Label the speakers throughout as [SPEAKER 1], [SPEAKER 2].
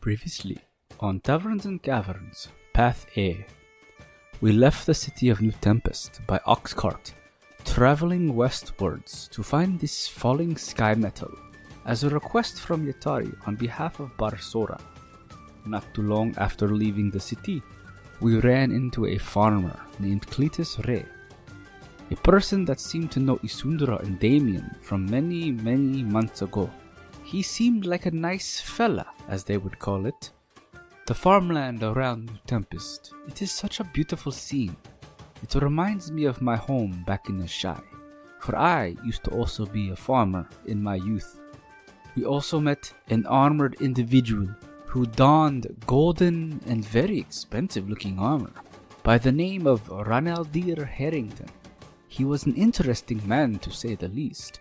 [SPEAKER 1] Previously, on Taverns and Caverns, Path A, we left the city of New Tempest by ox cart, traveling westwards to find this falling sky metal as a request from Yatari on behalf of Barsora. Not too long after leaving the city, we ran into a farmer named Cletus Ray, a person that seemed to know Isundra and Damien from many months ago. He seemed like a nice fella, as they would call it. The farmland around New Tempest, it is such a beautiful scene. It reminds me of my home back in the Shy, for I used to also be a farmer in my youth. We also met an armored individual who donned golden and very expensive looking armor by the name of Ranaldir Harrington. He was an interesting man to say the least.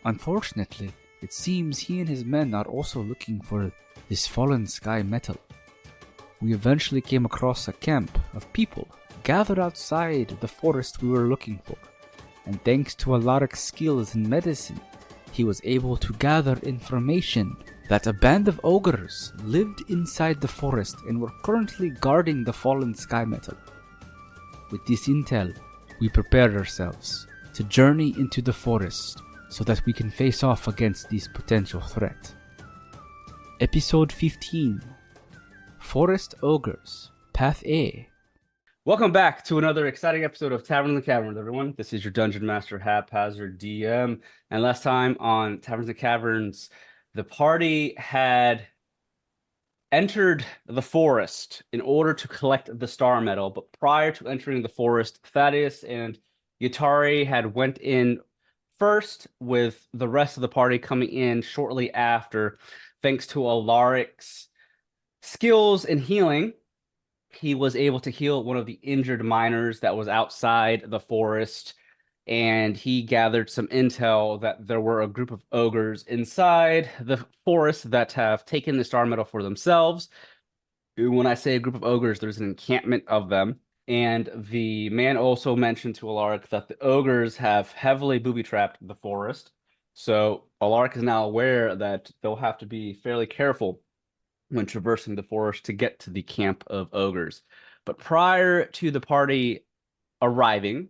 [SPEAKER 1] Unfortunately, it seems he and his men are also looking for this fallen sky metal. We eventually came across a camp of people gathered outside the forest we were looking for, and thanks to Alaric's skills in medicine, he was able to gather information that a band of ogres lived inside the forest and were currently guarding the fallen sky metal. With this intel, we prepared ourselves to journey into the forest so that we can face off against this potential threat. Episode 15, Forest Ogres, Path A.
[SPEAKER 2] Welcome back to another exciting episode of Taverns and Caverns, everyone. This is your Dungeon Master, HaphazardDM. And last time on Taverns and Caverns, the party had entered the forest in order to collect the star metal. But prior to entering the forest, Thaddeus and Yatari had went in first, with the rest of the party coming in shortly after. Thanks to Alaric's skills in healing, he was able to heal one of the injured miners that was outside the forest, and he gathered some intel that there were a group of ogres inside the forest that have taken the star metal for themselves. When I say a group of ogres, there's an encampment of them. And the man also mentioned to Alaric that the ogres have heavily booby-trapped the forest. So Alaric is now aware that they'll have to be fairly careful when traversing the forest to get to the camp of ogres. But prior to the party arriving,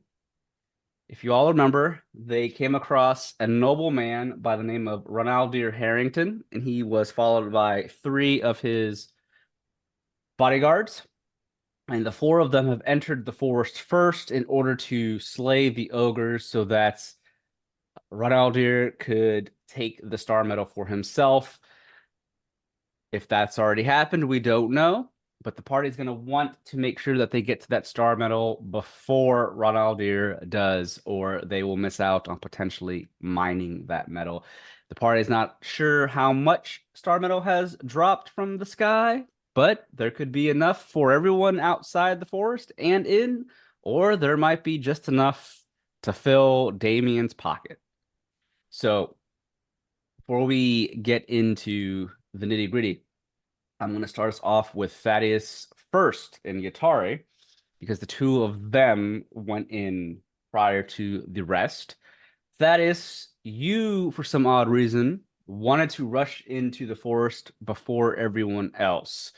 [SPEAKER 2] if you all remember, they came across a nobleman by the name of Ranaldir Harrington, and he was followed by 3 of his bodyguards. And the 4 of them have entered the forest first in order to slay the ogres so that Ranaldir could take the star metal for himself. If that's already happened, we don't know. But the party's going to want to make sure that they get to that star metal before Ranaldir does, or they will miss out on potentially mining that metal. The party is not sure how much star metal has dropped from the sky, but there could be enough for everyone outside the forest and in, or there might be just enough to fill Damien's pocket. So before we get into the nitty-gritty, I'm going to start us off with Thaddeus first and Yatari, because the 2 of them went in prior to the rest. Thaddeus, you, for some odd reason, wanted to rush into the forest before everyone else.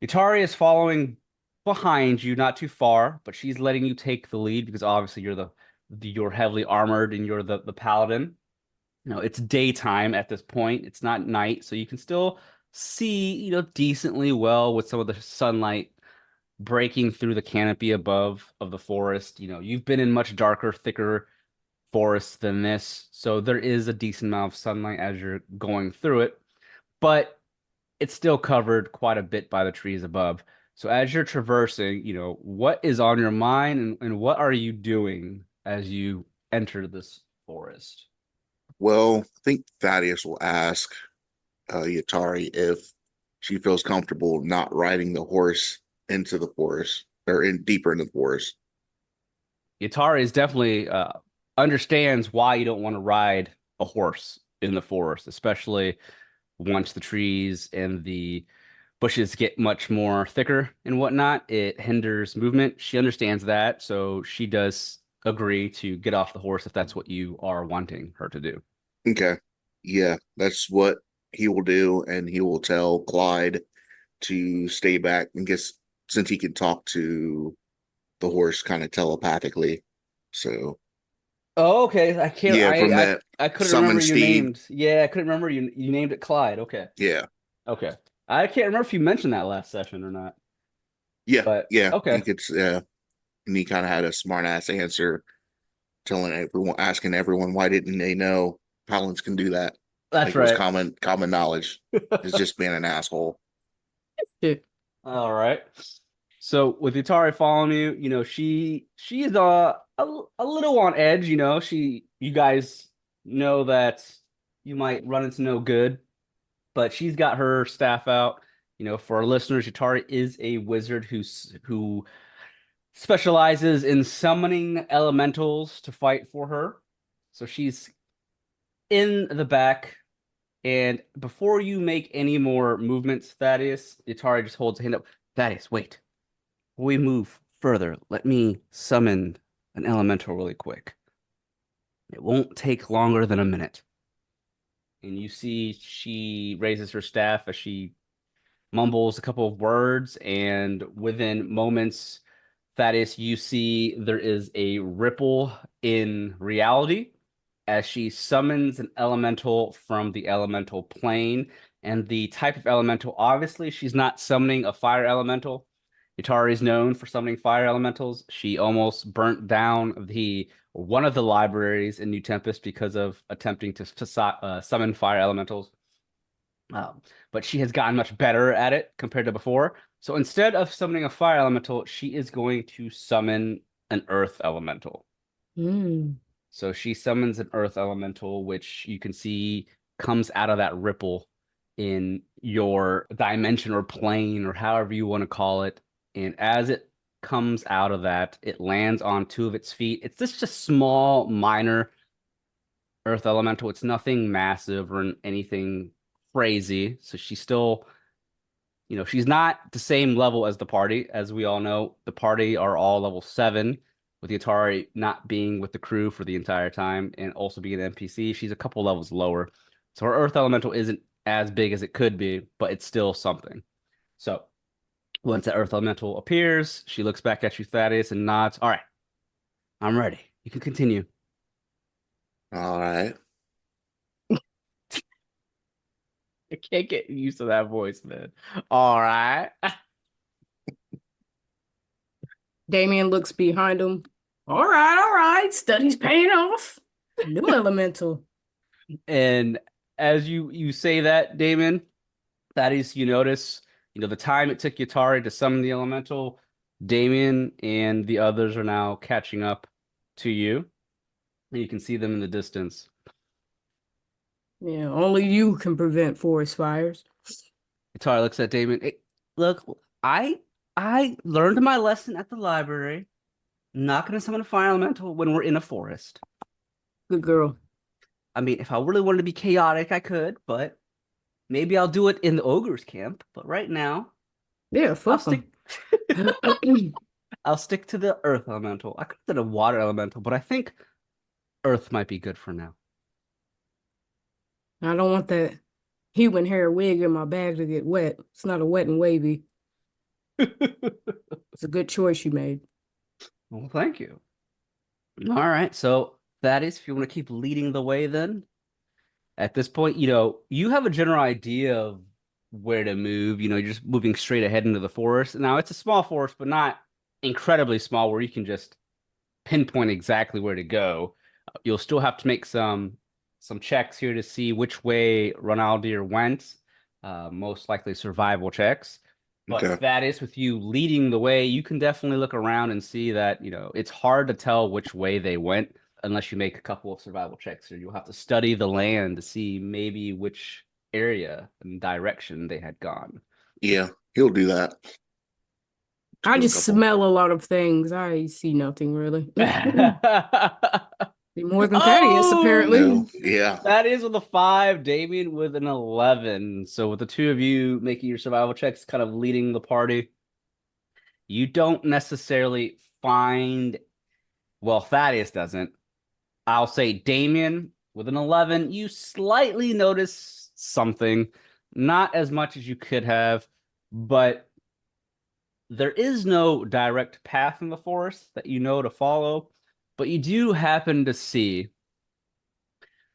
[SPEAKER 2] Yatari is following behind you, not too far, but she's letting you take the lead because obviously you're heavily armored and you're the paladin. You know, it's daytime at this point. It's not night, so you can still see, decently well with some of the sunlight breaking through the canopy above of the forest. You've been in much darker, thicker forests than this, so there is a decent amount of sunlight as you're going through it, but it's still covered quite a bit by the trees above. So as you're traversing, what is on your mind and what are you doing as you enter this forest?
[SPEAKER 3] Well, I think Thaddeus will ask Yatari if she feels comfortable not riding the horse into the forest or deeper into the forest.
[SPEAKER 2] Yatari is definitely understands why you don't want to ride a horse in the forest, especially once the trees and the bushes get much more thicker and whatnot. It hinders movement. She understands that, so she does agree to get off the horse if that's what you are wanting her to do.
[SPEAKER 3] Okay. Yeah, that's what he will do, and he will tell Clyde to stay back and guess since he can talk to the horse kind of telepathically. So
[SPEAKER 2] Oh, okay. I can't.
[SPEAKER 3] yeah, from that
[SPEAKER 2] I couldn't remember
[SPEAKER 3] summon
[SPEAKER 2] you
[SPEAKER 3] Steve.
[SPEAKER 2] named. Yeah, I couldn't remember you named it Clyde. Okay.
[SPEAKER 3] Yeah.
[SPEAKER 2] Okay. I can't remember if you mentioned that last session or not.
[SPEAKER 3] Yeah.
[SPEAKER 2] But
[SPEAKER 3] Yeah.
[SPEAKER 2] okay.
[SPEAKER 3] He could and he kind of had a smart ass answer telling everyone, asking everyone why didn't they know Paladins can do that?
[SPEAKER 2] That's
[SPEAKER 3] Like it was
[SPEAKER 2] right.
[SPEAKER 3] common knowledge. It's just being an asshole.
[SPEAKER 2] All right. So with Yatari following you, she is a little on edge, you guys know that you might run into no good, but she's got her staff out. For our listeners, Yatari is a wizard who specializes in summoning elementals to fight for her. So she's in the back. And before you make any more movements, Thaddeus, Yatari just holds a hand up. Thaddeus, wait. Before we move further, let me summon an elemental really quick. It won't take longer than a minute. And you see she raises her staff as she mumbles a couple of words, and within moments, Thaddeus, you see there is a ripple in reality as she summons an elemental from the elemental plane. And the type of elemental, obviously, she's not summoning a fire elemental. Yatari is known for summoning fire elementals. She almost burnt down one of the libraries in New Tempest because of attempting to summon fire elementals. But she has gotten much better at it compared to before. So instead of summoning a fire elemental, she is going to summon an earth elemental. So she summons an earth elemental, which you can see comes out of that ripple in your dimension or plane or however you want to call it. And as it comes out of that, it lands on two of its feet. It's just a small, minor earth elemental. It's nothing massive or anything crazy. So she's still, she's not the same level as the party. As we all know, the party are all level 7, with the Atari not being with the crew for the entire time and also being an NPC. She's a couple levels lower. So her earth elemental isn't as big as it could be, but it's still something. So once the earth elemental appears, she looks back at you, Thaddeus, and nods. All right, I'm ready. You can continue.
[SPEAKER 3] All right.
[SPEAKER 2] I can't get used to that voice, man. All right.
[SPEAKER 4] Damien looks behind him. All right. Study's paying off. New elemental.
[SPEAKER 2] And as you say that, Damon, that is, you notice, the time it took Yatari to summon the elemental, Damien and the others are now catching up to you. And you can see them in the distance.
[SPEAKER 4] Yeah, only you can prevent forest fires.
[SPEAKER 2] Yatari looks at Damien. Hey, look, I learned my lesson at the library. I'm not going to summon a fire elemental when we're in a forest.
[SPEAKER 4] Good girl.
[SPEAKER 2] I mean, if I really wanted to be chaotic, I could, but maybe I'll do it in the Ogres camp. But right now,
[SPEAKER 4] yeah, fuck them.
[SPEAKER 2] I'll stick to the earth elemental. I could have done a water elemental, but I think earth might be good for now.
[SPEAKER 4] I don't want that human hair wig in my bag to get wet. It's not a wet and wavy. It's a good choice you made.
[SPEAKER 2] Well, thank you. All right, so that is, if you want to keep leading the way, then at this point, you have a general idea of where to move. You're just moving straight ahead into the forest. Now, it's a small forest, but not incredibly small where you can just pinpoint exactly where to go. You'll still have to make some checks here to see which way Ronaldir went. Most likely survival checks. But
[SPEAKER 3] Okay.
[SPEAKER 2] that is, with you leading the way, you can definitely look around and see that, it's hard to tell which way they went unless you make a couple of survival checks, or you'll have to study the land to see maybe which area and direction they had gone.
[SPEAKER 3] Yeah, he'll do that.
[SPEAKER 4] I just smell a lot of things. I see nothing really. See more than Thaddeus, apparently.
[SPEAKER 3] No. Yeah.
[SPEAKER 2] That is with a 5, Damien with an 11. So with the two of you making your survival checks, kind of leading the party, you don't necessarily find, well, Thaddeus doesn't. I'll say Damien with an 11, you slightly notice something, not as much as you could have, but there is no direct path in the forest that you know to follow, but you do happen to see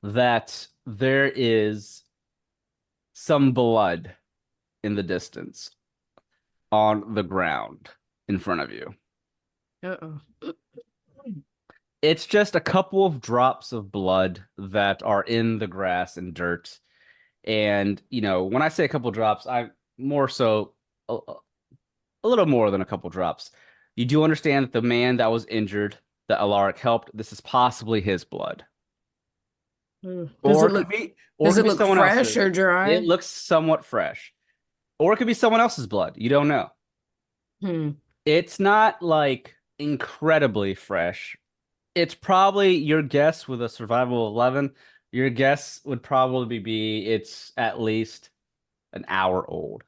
[SPEAKER 2] that there is some blood in the distance on the ground in front of you.
[SPEAKER 4] Uh-oh.
[SPEAKER 2] It's just a couple of drops of blood that are in the grass and dirt. And, when I say a couple drops, I'm more so a little more than a couple drops. You do understand that the man that was injured, that Alaric helped, this is possibly his blood.
[SPEAKER 4] Does
[SPEAKER 2] Or
[SPEAKER 4] it
[SPEAKER 2] it
[SPEAKER 4] look
[SPEAKER 2] could be,
[SPEAKER 4] does it look
[SPEAKER 2] someone
[SPEAKER 4] fresh
[SPEAKER 2] else's.
[SPEAKER 4] or dry?
[SPEAKER 2] It looks somewhat fresh. Or it could be someone else's blood. You don't know.
[SPEAKER 4] Hmm.
[SPEAKER 2] It's not like incredibly fresh. It's probably your guess with a survival of 11. Your guess would probably be it's at least an hour old.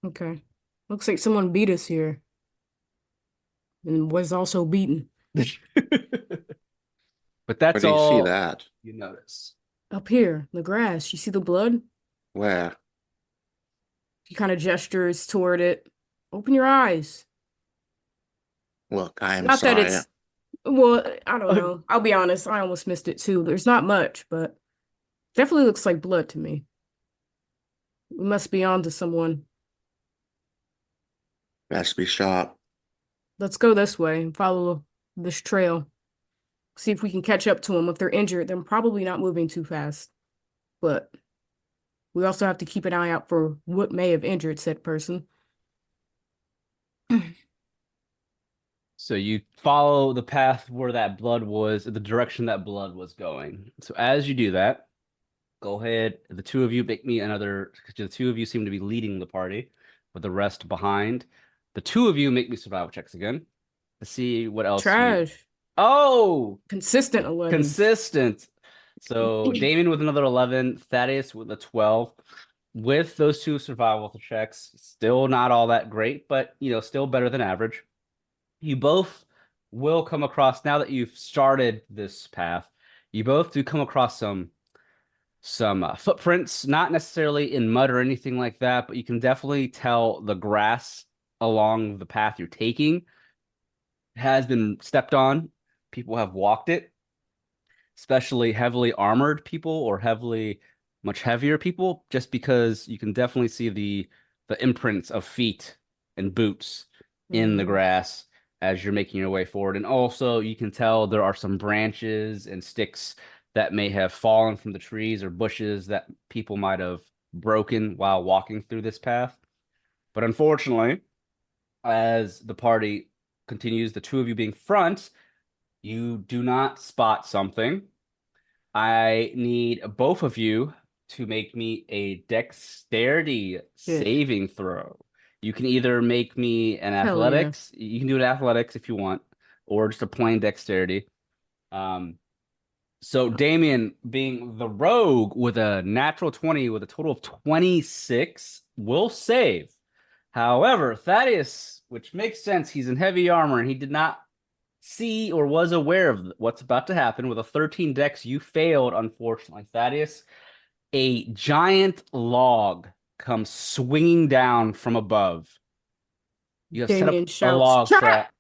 [SPEAKER 4] Okay. Looks like someone beat us here. And was also beaten.
[SPEAKER 2] But that's
[SPEAKER 3] Where do you see
[SPEAKER 2] all
[SPEAKER 3] that?
[SPEAKER 2] you notice.
[SPEAKER 4] Up here, the grass. You see the blood?
[SPEAKER 3] Where?
[SPEAKER 4] He kind of gestures toward it. Open your eyes.
[SPEAKER 3] Look, I am
[SPEAKER 4] Not that
[SPEAKER 3] sorry.
[SPEAKER 4] it's well, I don't know. I'll be honest, I almost missed it too. There's not much, but definitely looks like blood to me. We must be on to someone.
[SPEAKER 3] Best be sharp.
[SPEAKER 4] Let's go this way and follow this trail. See if we can catch up to them. If they're injured, they're probably not moving too fast. But we also have to keep an eye out for what may have injured said person.
[SPEAKER 2] So you follow the path where that blood was, the direction that blood was going. So as you do that, go ahead. The two of you make me another, because the two of you seem to be leading the party with the rest behind. The two of you make me survival checks again to see what else.
[SPEAKER 4] Trash.
[SPEAKER 2] Oh,
[SPEAKER 4] Consistent 11.
[SPEAKER 2] consistent. So Damien with another 11, Thaddeus with a 12. With those two survival checks, still not all that great, but still better than average. You both will come across, now that you've started this path, you both do come across some footprints, not necessarily in mud or anything like that, but you can definitely tell the grass along the path you're taking has been stepped on. People have walked it, especially heavily armored people or much heavier people, just because you can definitely see the imprints of feet and boots in the grass as you're making your way forward. And also you can tell there are some branches and sticks that may have fallen from the trees or bushes that people might have broken while walking through this path. But unfortunately, as the party continues, the two of you being front, you do not spot something. I need both of you to make me a dexterity saving throw. You can either make me an athletics. Yeah. You can do an athletics if you want, or just a plain dexterity. So Damien, being the rogue with a natural 20 with a total of 26, will save. However, Thaddeus, which makes sense, he's in heavy armor and he did not see or was aware of what's about to happen. With a 13 dex, you failed, unfortunately. Thaddeus, a giant log comes swinging down from above. You have
[SPEAKER 4] Damien
[SPEAKER 2] set up a log trap.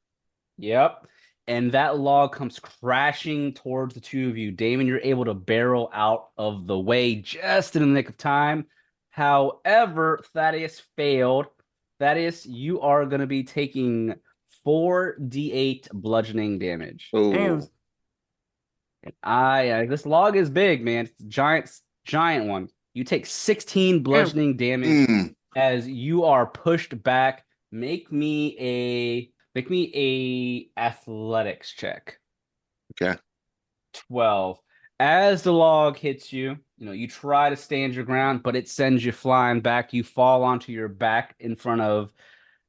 [SPEAKER 2] Yep. And that log comes crashing towards the two of you. Damien, you're able to barrel out of the way just in the nick of time. However, Thaddeus failed. Thaddeus, you are going to be taking 4d8 bludgeoning damage.
[SPEAKER 3] Oh.
[SPEAKER 2] And this log is big, man. It's a giant one. You take 16 bludgeoning damage as you are pushed back. Make me a athletics check.
[SPEAKER 3] Okay.
[SPEAKER 2] 12. As the log hits you, you try to stand your ground, but it sends you flying back. You fall onto your back in front of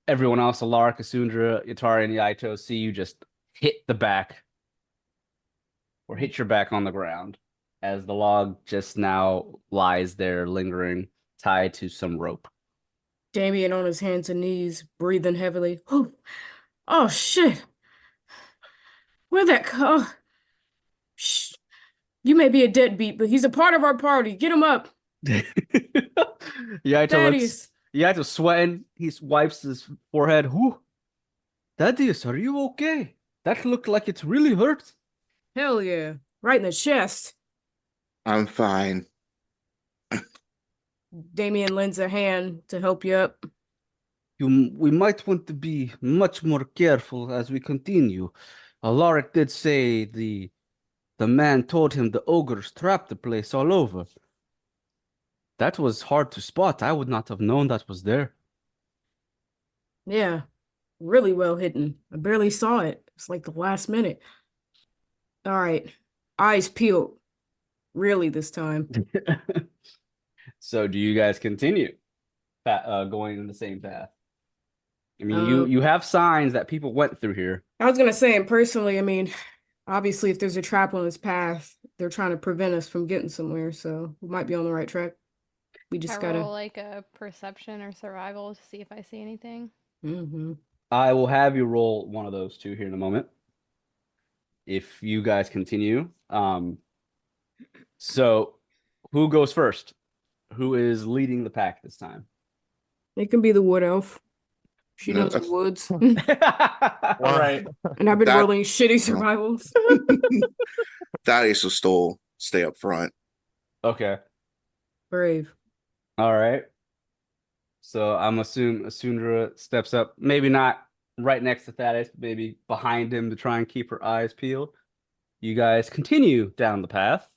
[SPEAKER 2] everyone else. Alaric, Isundra, Yatari, and Yaito see you just hit the back or hit your back on the ground as the log just now lies there lingering, tied to some rope.
[SPEAKER 4] Damien on his hands and knees, breathing heavily. Oh shit. Where'd that come? Shh. You may be a deadbeat, but he's a part of our party. Get him up. Thaddeus.
[SPEAKER 2] You had to sweating. He wipes his forehead. Whoo, Thaddeus, are you okay? That looked like it really hurt.
[SPEAKER 4] Hell yeah. Right in the chest.
[SPEAKER 3] I'm fine.
[SPEAKER 4] Damien lends a hand to help you up.
[SPEAKER 2] We might want to be much more careful as we continue. Alaric did say the man told him the ogres trapped the place all over. That was hard to spot. I would not have known that was there.
[SPEAKER 4] Yeah. Really well hidden. I barely saw it. It's like the last minute. All right. Eyes peeled. Really this time.
[SPEAKER 2] So do you guys continue going in the same path? I mean,
[SPEAKER 4] Um,
[SPEAKER 2] you have signs that people went through here.
[SPEAKER 4] I was gonna say, and personally, I mean, obviously, if there's a trap on this path, they're trying to prevent us from getting somewhere, so we might be on the right track. We just
[SPEAKER 5] I
[SPEAKER 4] gotta.
[SPEAKER 5] roll like a perception or survival to see if I see anything.
[SPEAKER 4] Mm-hmm.
[SPEAKER 2] I will have you roll one of those two here in a moment. If you guys continue. So who goes first? Who is leading the pack this time?
[SPEAKER 4] It can be the wood elf. She
[SPEAKER 3] No.
[SPEAKER 4] knows the woods.
[SPEAKER 2] All right.
[SPEAKER 4] And I've been
[SPEAKER 3] That-
[SPEAKER 4] rolling shitty survivals.
[SPEAKER 3] Thaddeus will still stay up front.
[SPEAKER 2] Okay.
[SPEAKER 4] Brave.
[SPEAKER 2] All right. So I'm assuming Isundra steps up, maybe not right next to Thaddeus, but maybe behind him to try and keep her eyes peeled. You guys continue down the path,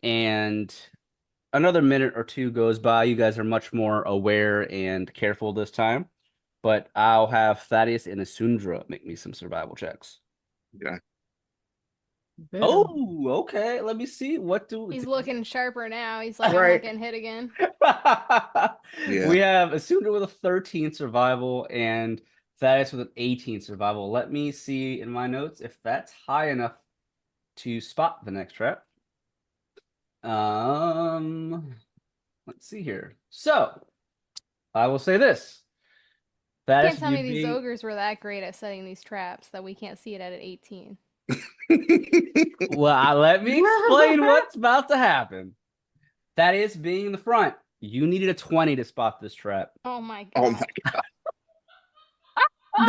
[SPEAKER 2] and another minute or two goes by. You guys are much more aware and careful this time, but I'll have Thaddeus and Isundra make me some survival checks.
[SPEAKER 3] Okay.
[SPEAKER 4] Better.
[SPEAKER 2] Oh, okay. Let me see. What do
[SPEAKER 5] He's looking sharper now. He's like, I'm
[SPEAKER 4] Right.
[SPEAKER 5] not getting hit again.
[SPEAKER 3] Yeah.
[SPEAKER 2] We have Isundra with a 13 survival and Thaddeus with an 18 survival. Let me see in my notes if that's high enough to spot the next trap. Let's see here. So, I will say this.
[SPEAKER 5] You
[SPEAKER 2] Thaddeus,
[SPEAKER 5] can't tell me
[SPEAKER 2] you'd
[SPEAKER 5] these
[SPEAKER 2] be-
[SPEAKER 5] ogres were that great at setting these traps that we can't see it at an 18.
[SPEAKER 2] Well, let me explain what's about to happen. Thaddeus being in the front, you needed a 20 to spot this trap.
[SPEAKER 5] Oh my god.
[SPEAKER 3] Oh my god.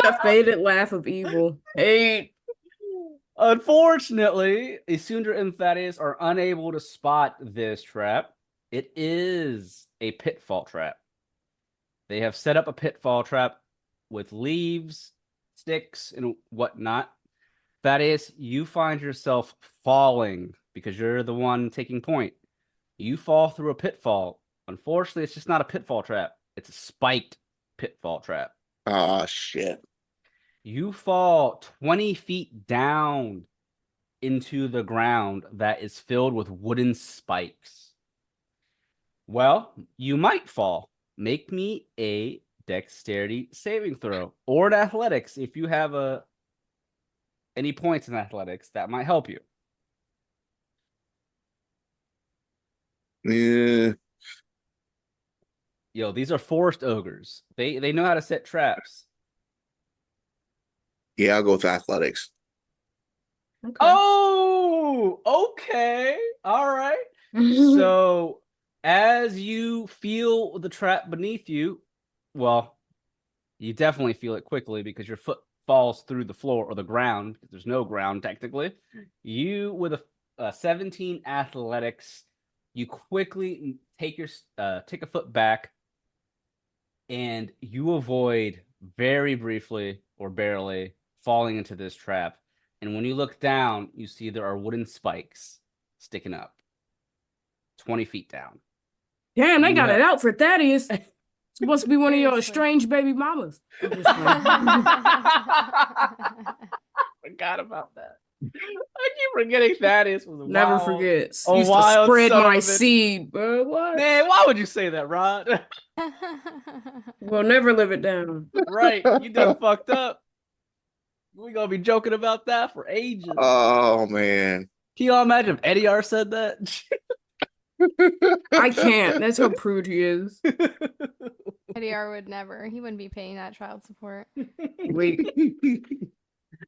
[SPEAKER 4] The faded laugh of evil. Hey.
[SPEAKER 2] Unfortunately, Isundra and Thaddeus are unable to spot this trap. It is a pitfall trap. They have set up a pitfall trap with leaves, sticks, and whatnot. Thaddeus, you find yourself falling because you're the one taking point. You fall through a pitfall. Unfortunately, it's just not a pitfall trap. It's a spiked pitfall trap.
[SPEAKER 3] Oh shit.
[SPEAKER 2] You fall 20 feet down into the ground that is filled with wooden spikes. Well, you might fall. Make me a dexterity saving throw or an athletics if you have any points in athletics that might help you.
[SPEAKER 3] Yeah.
[SPEAKER 2] Yo, these are forest ogres. They know how to set traps.
[SPEAKER 3] Yeah, I'll go with athletics.
[SPEAKER 4] Okay.
[SPEAKER 2] Oh, okay. All right. So as you feel the trap beneath you, well, you definitely feel it quickly because your foot falls through the floor or the ground. There's no ground technically. You with a 17 athletics, you quickly take a foot back, and you avoid very briefly or barely falling into this trap. And when you look down, you see there are wooden spikes sticking up 20 feet down.
[SPEAKER 4] Damn, they
[SPEAKER 2] You
[SPEAKER 4] got
[SPEAKER 2] have-
[SPEAKER 4] it out for Thaddeus. It's supposed to be one of your
[SPEAKER 5] Seriously.
[SPEAKER 4] strange baby mamas. I'm just playing.
[SPEAKER 2] Forgot about that. I keep forgetting Thaddeus was a
[SPEAKER 4] Never
[SPEAKER 2] wild-
[SPEAKER 4] forget.
[SPEAKER 2] a
[SPEAKER 4] Used to
[SPEAKER 2] wild
[SPEAKER 4] spread
[SPEAKER 2] son
[SPEAKER 4] my
[SPEAKER 2] of a bitch.
[SPEAKER 4] seed, bro. What?
[SPEAKER 2] Man, why would you say that, Rod?
[SPEAKER 4] We'll never live it down.
[SPEAKER 2] Right, you done fucked up. We gonna be joking about that for ages.
[SPEAKER 3] Oh man.
[SPEAKER 2] Can you all imagine if Eddie R said that?
[SPEAKER 4] I can't. That's how prude he is.
[SPEAKER 5] ADR would never. He wouldn't be paying that child support.
[SPEAKER 4] Wait.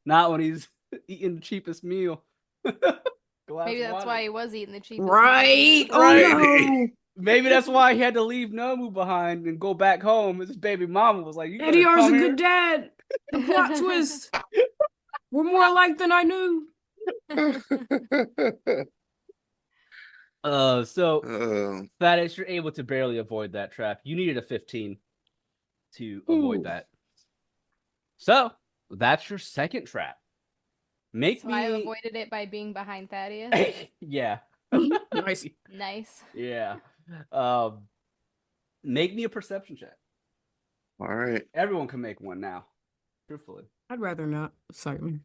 [SPEAKER 2] Not when he's eating the cheapest meal. Glass
[SPEAKER 5] Maybe that's
[SPEAKER 2] water.
[SPEAKER 5] why he was eating the cheapest.
[SPEAKER 4] Right. Oh
[SPEAKER 2] Right.
[SPEAKER 4] no.
[SPEAKER 2] Maybe that's why he had to leave Nomu behind and go back home. His baby mama was like, "You
[SPEAKER 4] Eddie
[SPEAKER 2] gonna
[SPEAKER 4] R's a
[SPEAKER 2] come
[SPEAKER 4] good dad. The plot twist. We're more alike than I knew.
[SPEAKER 2] So Thaddeus, you're able to barely avoid that trap. You needed a 15 to avoid
[SPEAKER 4] Ooh.
[SPEAKER 2] that. So that's your second trap. Make
[SPEAKER 5] So I
[SPEAKER 2] me.
[SPEAKER 5] avoided it by being behind Thaddeus.
[SPEAKER 2] Yeah.
[SPEAKER 4] Nice.
[SPEAKER 5] Nice.
[SPEAKER 2] Yeah. Make me a perception check.
[SPEAKER 3] All right.
[SPEAKER 2] Everyone can make one now. Truthfully.
[SPEAKER 4] I'd rather not. Sorry.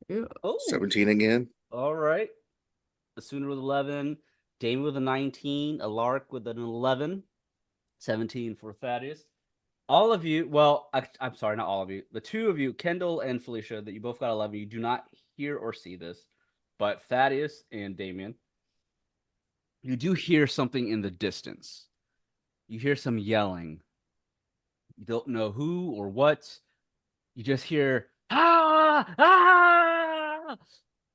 [SPEAKER 4] Yeah.
[SPEAKER 2] Oh.
[SPEAKER 3] 17 again.
[SPEAKER 2] All right. Isundra with 11. Damien with a 19. Alaric with an 11. 17 for Thaddeus. All of you, well, I'm sorry, not all of you. The two of you, Kendall and Felicia, that you both got 11, you do not hear or see this. But Thaddeus and Damien, you do hear something in the distance. You hear some yelling. You don't know who or what. You just hear, ah, ah,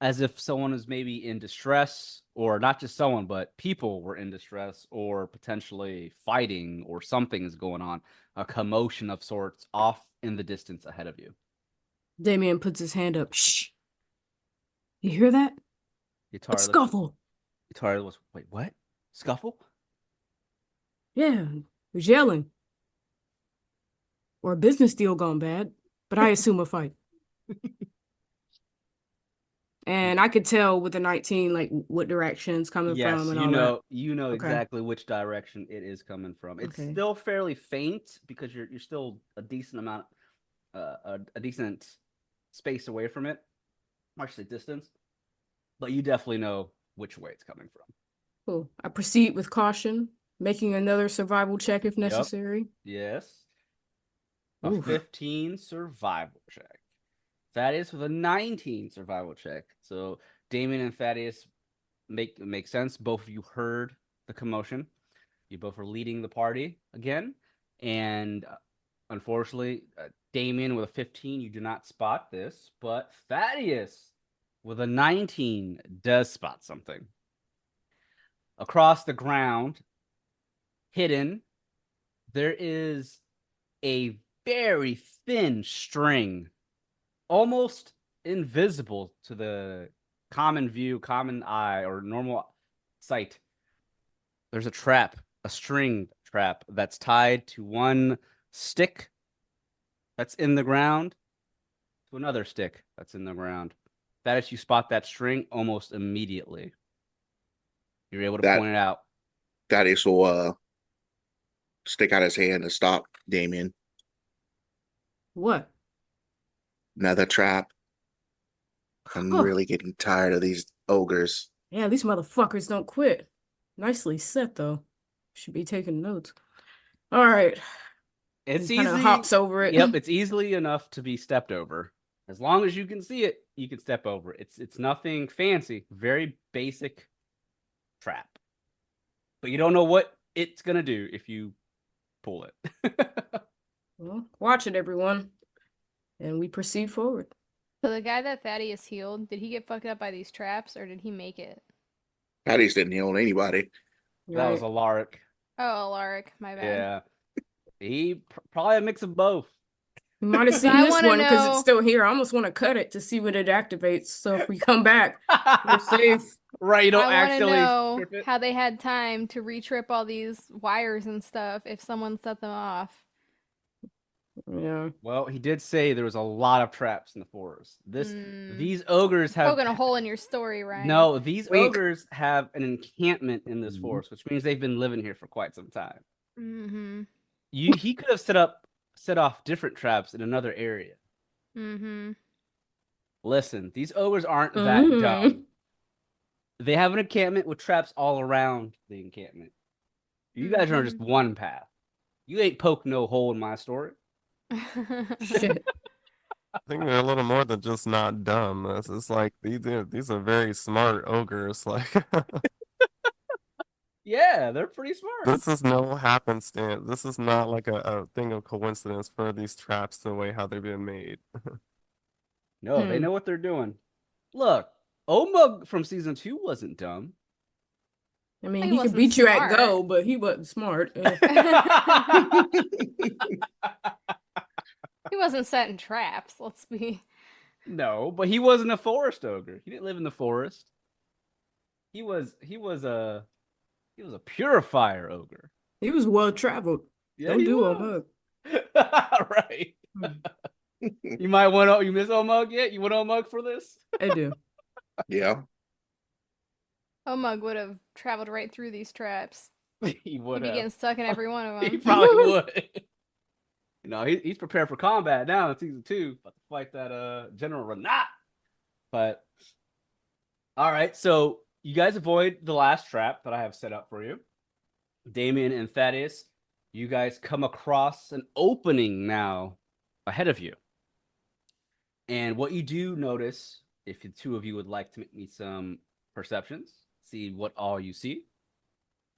[SPEAKER 2] as if someone is maybe in distress, or not just someone, but people were in distress, or potentially fighting, or something is going on. A commotion of sorts off in the distance ahead of you.
[SPEAKER 4] Damien puts his hand up. Shh. You hear that? A scuffle.
[SPEAKER 2] Yatara was, wait, what? Scuffle?
[SPEAKER 4] Yeah, there's yelling. Or a business deal gone bad, but I assume a fight. And I could tell with the 19, like what direction it's coming from and all that.
[SPEAKER 2] You know
[SPEAKER 4] Okay.
[SPEAKER 2] exactly which direction it is coming from. It's
[SPEAKER 4] Okay.
[SPEAKER 2] still fairly faint because you're still a decent amount, a decent space away from it. I should say distance, but you definitely know which way it's coming from.
[SPEAKER 4] Cool. I proceed with caution, making another survival check if necessary.
[SPEAKER 2] Yes. A
[SPEAKER 4] Oof.
[SPEAKER 2] 15 survival check. Thaddeus with a 19 survival check. So Damien and Thaddeus make sense. Both of you heard the commotion. You both are leading the party again. And unfortunately, Damien with a 15, you do not spot this. But Thaddeus with a 19 does spot something. Across the ground, hidden, there is a very thin string, almost invisible to the common view, common eye, or normal sight. There's a trap, a string trap that's tied to one stick that's in the ground to another stick that's in the ground. That is, you spot that string almost immediately. You're able to point it out.
[SPEAKER 3] Thaddeus will stick out his hand and stop Damien.
[SPEAKER 4] What?
[SPEAKER 3] Another trap. I'm really getting tired of these ogres.
[SPEAKER 4] Yeah, these motherfuckers don't quit. Nicely set, though. Should be taking notes. All right.
[SPEAKER 2] It's
[SPEAKER 4] Kind
[SPEAKER 2] easy.
[SPEAKER 4] of hops over it.
[SPEAKER 2] Yep, it's easily enough to be stepped over. As long as you can see it, you can step over. It's nothing fancy. Very basic trap. But you don't know what it's gonna do if you pull it.
[SPEAKER 4] Well, watch it, everyone. And we proceed forward.
[SPEAKER 5] So the guy that Thaddeus healed, did he get fucked up by these traps or did he make it?
[SPEAKER 3] Thaddeus didn't heal anybody.
[SPEAKER 2] That was Alaric.
[SPEAKER 5] Oh, Alaric, my bad.
[SPEAKER 2] Yeah. He probably a mix of both.
[SPEAKER 4] You might have seen
[SPEAKER 5] I
[SPEAKER 4] this
[SPEAKER 5] wanna
[SPEAKER 4] one because
[SPEAKER 5] know-
[SPEAKER 4] it's still here. I almost want to cut it to see what it activates. So if we come back, we're safe.
[SPEAKER 2] Right, you don't
[SPEAKER 5] I want to
[SPEAKER 2] actually
[SPEAKER 5] know
[SPEAKER 2] strip it.
[SPEAKER 5] how they had time to retrip all these wires and stuff if someone set them off.
[SPEAKER 4] Yeah.
[SPEAKER 2] Well, he did say there was a lot of traps in the forest. These ogres have
[SPEAKER 5] Poking a hole in your story, Ryan.
[SPEAKER 2] No, these
[SPEAKER 4] Wink.
[SPEAKER 2] ogres have an encampment in this forest, which means they've been living here for quite some time.
[SPEAKER 5] Mm-hmm.
[SPEAKER 2] He could have set off different traps in another area.
[SPEAKER 5] Mm-hmm.
[SPEAKER 2] Listen, these ogres aren't that dumb. They have an encampment with traps all around the encampment. You guys are on just one path. You ain't poke no hole in my story.
[SPEAKER 4] Shit.
[SPEAKER 6] I think they're a little more than just not dumb. It's like these are very smart ogres. Like
[SPEAKER 2] Yeah, they're pretty smart.
[SPEAKER 6] this is no happenstance. This is not like a thing of coincidence for these traps the way how they've been made.
[SPEAKER 2] No, they know what they're doing. Look, Omug from season 2 wasn't dumb.
[SPEAKER 4] I mean,
[SPEAKER 5] He
[SPEAKER 4] he could
[SPEAKER 5] wasn't
[SPEAKER 4] beat you at
[SPEAKER 5] smart.
[SPEAKER 4] Go, but he wasn't smart.
[SPEAKER 5] He wasn't setting traps. Let's be.
[SPEAKER 2] No, but he wasn't a forest ogre. He didn't live in the forest. He was a purifier ogre.
[SPEAKER 4] He was well traveled.
[SPEAKER 2] Yeah,
[SPEAKER 4] Don't
[SPEAKER 2] he
[SPEAKER 4] do a
[SPEAKER 2] was.
[SPEAKER 4] hug.
[SPEAKER 2] Right. You might want to. You miss Omug yet? You want Omug for this?
[SPEAKER 4] I do.
[SPEAKER 3] Yeah.
[SPEAKER 5] Omug would have traveled right through these traps.
[SPEAKER 2] He
[SPEAKER 5] He'd
[SPEAKER 2] would
[SPEAKER 5] be
[SPEAKER 2] have.
[SPEAKER 5] getting stuck in every one of
[SPEAKER 2] He
[SPEAKER 5] them.
[SPEAKER 2] probably would. He's prepared for combat now in season 2, about to fight that General Renat. But all right, so you guys avoid the last trap that I have set up for you. Damien and Thaddeus, you guys come across an opening now ahead of you. And what you do notice, if the two of you would like to make me some perceptions, see what all you see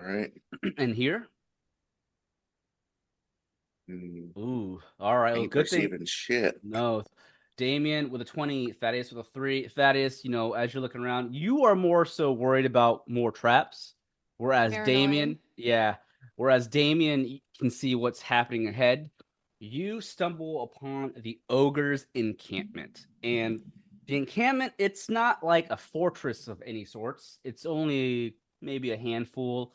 [SPEAKER 3] All right.
[SPEAKER 2] and hear. Ooh, all right. Well,
[SPEAKER 3] Ain't
[SPEAKER 2] good thing.
[SPEAKER 3] perceiving shit.
[SPEAKER 2] No, Damien with a 20, Thaddeus with a 3. Thaddeus, as you're looking around, you are more so worried about more traps, whereas
[SPEAKER 5] Paranoid.
[SPEAKER 2] whereas Damien can see what's happening ahead. You stumble upon the ogre's encampment, and the encampment, it's not like a fortress of any sorts. It's only maybe a handful,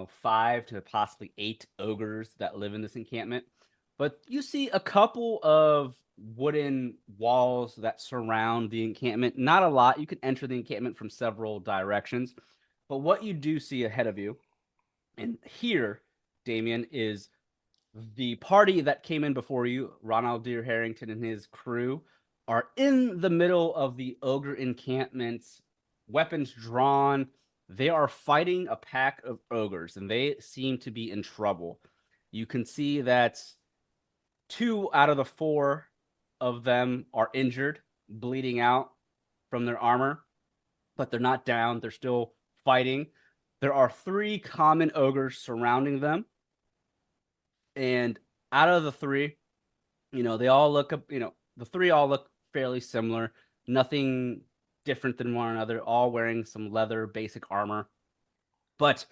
[SPEAKER 2] 5 to possibly 8 ogres that live in this encampment. But you see a couple of wooden walls that surround the encampment. Not a lot. You can enter the encampment from several directions. But what you do see ahead of you, and here, Damien, is the party that came in before you, Ronald Deere Harrington and his crew, are in the middle of the ogre encampment, weapons drawn. They are fighting a pack of ogres, and they seem to be in trouble. You can see that 2 out of the 4 of them are injured, bleeding out from their armor, but they're not down. They're still fighting. There are 3 common ogres surrounding them. And out of the 3, they all look up, the 3 all look fairly similar. Nothing different than one another, all wearing some leather basic armor. But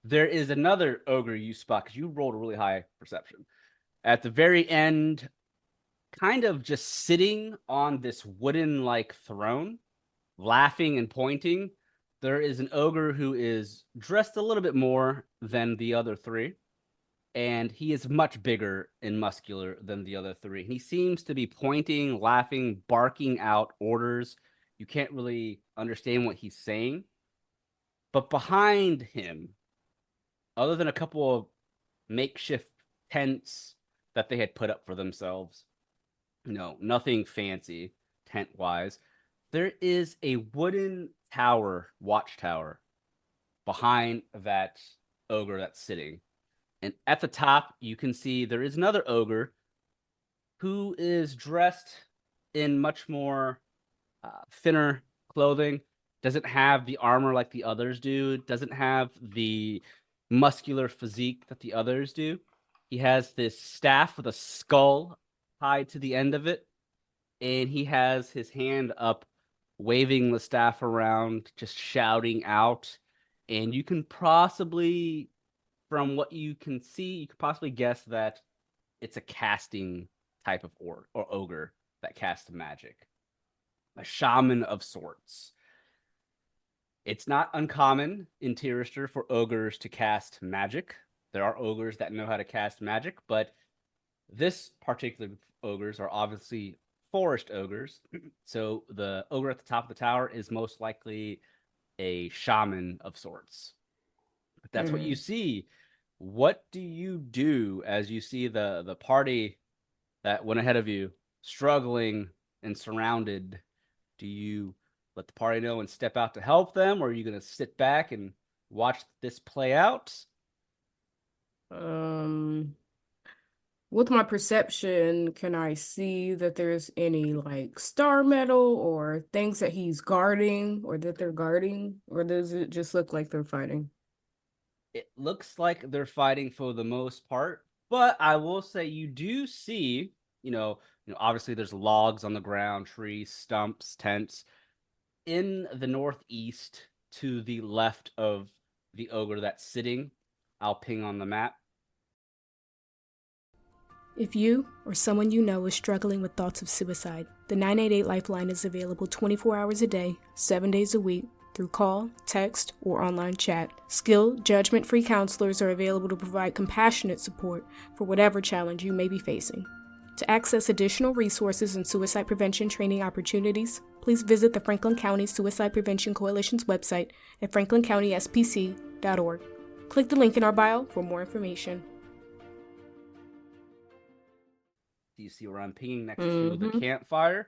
[SPEAKER 2] there is another ogre you spot, because you rolled a really high perception. At the very end, kind of just sitting on this wooden-like throne, laughing and pointing, there is an ogre who is dressed a little bit more than the other 3. And he is much bigger and muscular than the other 3. He seems to be pointing, laughing, barking out orders. You can't really understand what he's saying. But behind him, other than a couple of makeshift tents that they had put up for themselves, nothing fancy tent-wise, there is a wooden tower, watchtower, behind that ogre that's sitting. And at the top, you can see there is another ogre who is dressed in much more thinner clothing. Doesn't have the armor like the others do. Doesn't have the muscular physique that the others do. He has this staff with a skull tied to the end of it. And he has his hand up, waving the staff around, just shouting out. And you can possibly, from what you can see, you could possibly guess that it's a casting type of or ogre that casts magic. A shaman of sorts. It's not uncommon in Tirister for ogres to cast magic. There are ogres that know how to cast magic, but this particular ogres are obviously forest ogres. So the ogre at the top of the tower is most likely a shaman of sorts. But that's what you see. What do you do as you see the party that went ahead of you struggling and surrounded? Do you let the party know and step out to help them, or are you going to sit back and watch this play out?
[SPEAKER 4] With my perception, can I see that there's any like star metal or things that he's guarding or that they're guarding, or does it just look like they're fighting?
[SPEAKER 2] It looks like they're fighting for the most part, but I will say you do see, obviously there's logs on the ground, trees, stumps, tents. In the northeast, to the left of the ogre that's sitting. I'll ping on the map.
[SPEAKER 4] If you or someone you know is struggling with thoughts of suicide, the 988 Lifeline is available 24 hours a day, 7 days a week, through call, text, or online chat. Skilled, judgment-free counselors are available to provide compassionate support for whatever challenge you may be facing. To access additional resources and suicide prevention training opportunities, please visit the Franklin County Suicide Prevention Coalition's website at franklincountｙspc.org. Click the link in our bio for more information.
[SPEAKER 2] Do you see where I'm pinging next to the campfire?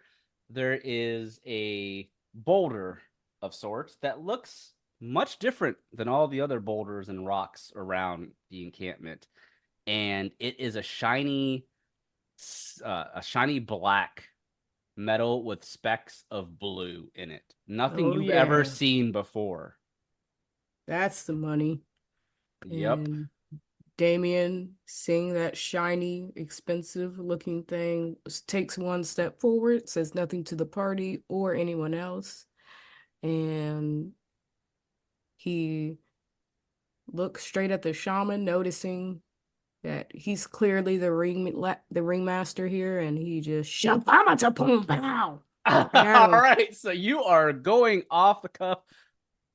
[SPEAKER 2] There is a boulder of sorts that looks much different than all the other boulders and rocks around the encampment. And it is a shiny black metal with specks of blue in it. Nothing you've ever seen before.
[SPEAKER 4] That's the money.
[SPEAKER 2] Yep.
[SPEAKER 4] And Damien, seeing that shiny, expensive-looking thing, takes one step forward, says nothing to the party or anyone else, and he looks straight at the shaman, noticing that he's clearly the ringmaster here, and he just pow.
[SPEAKER 2] All right, so you are going off the cuff,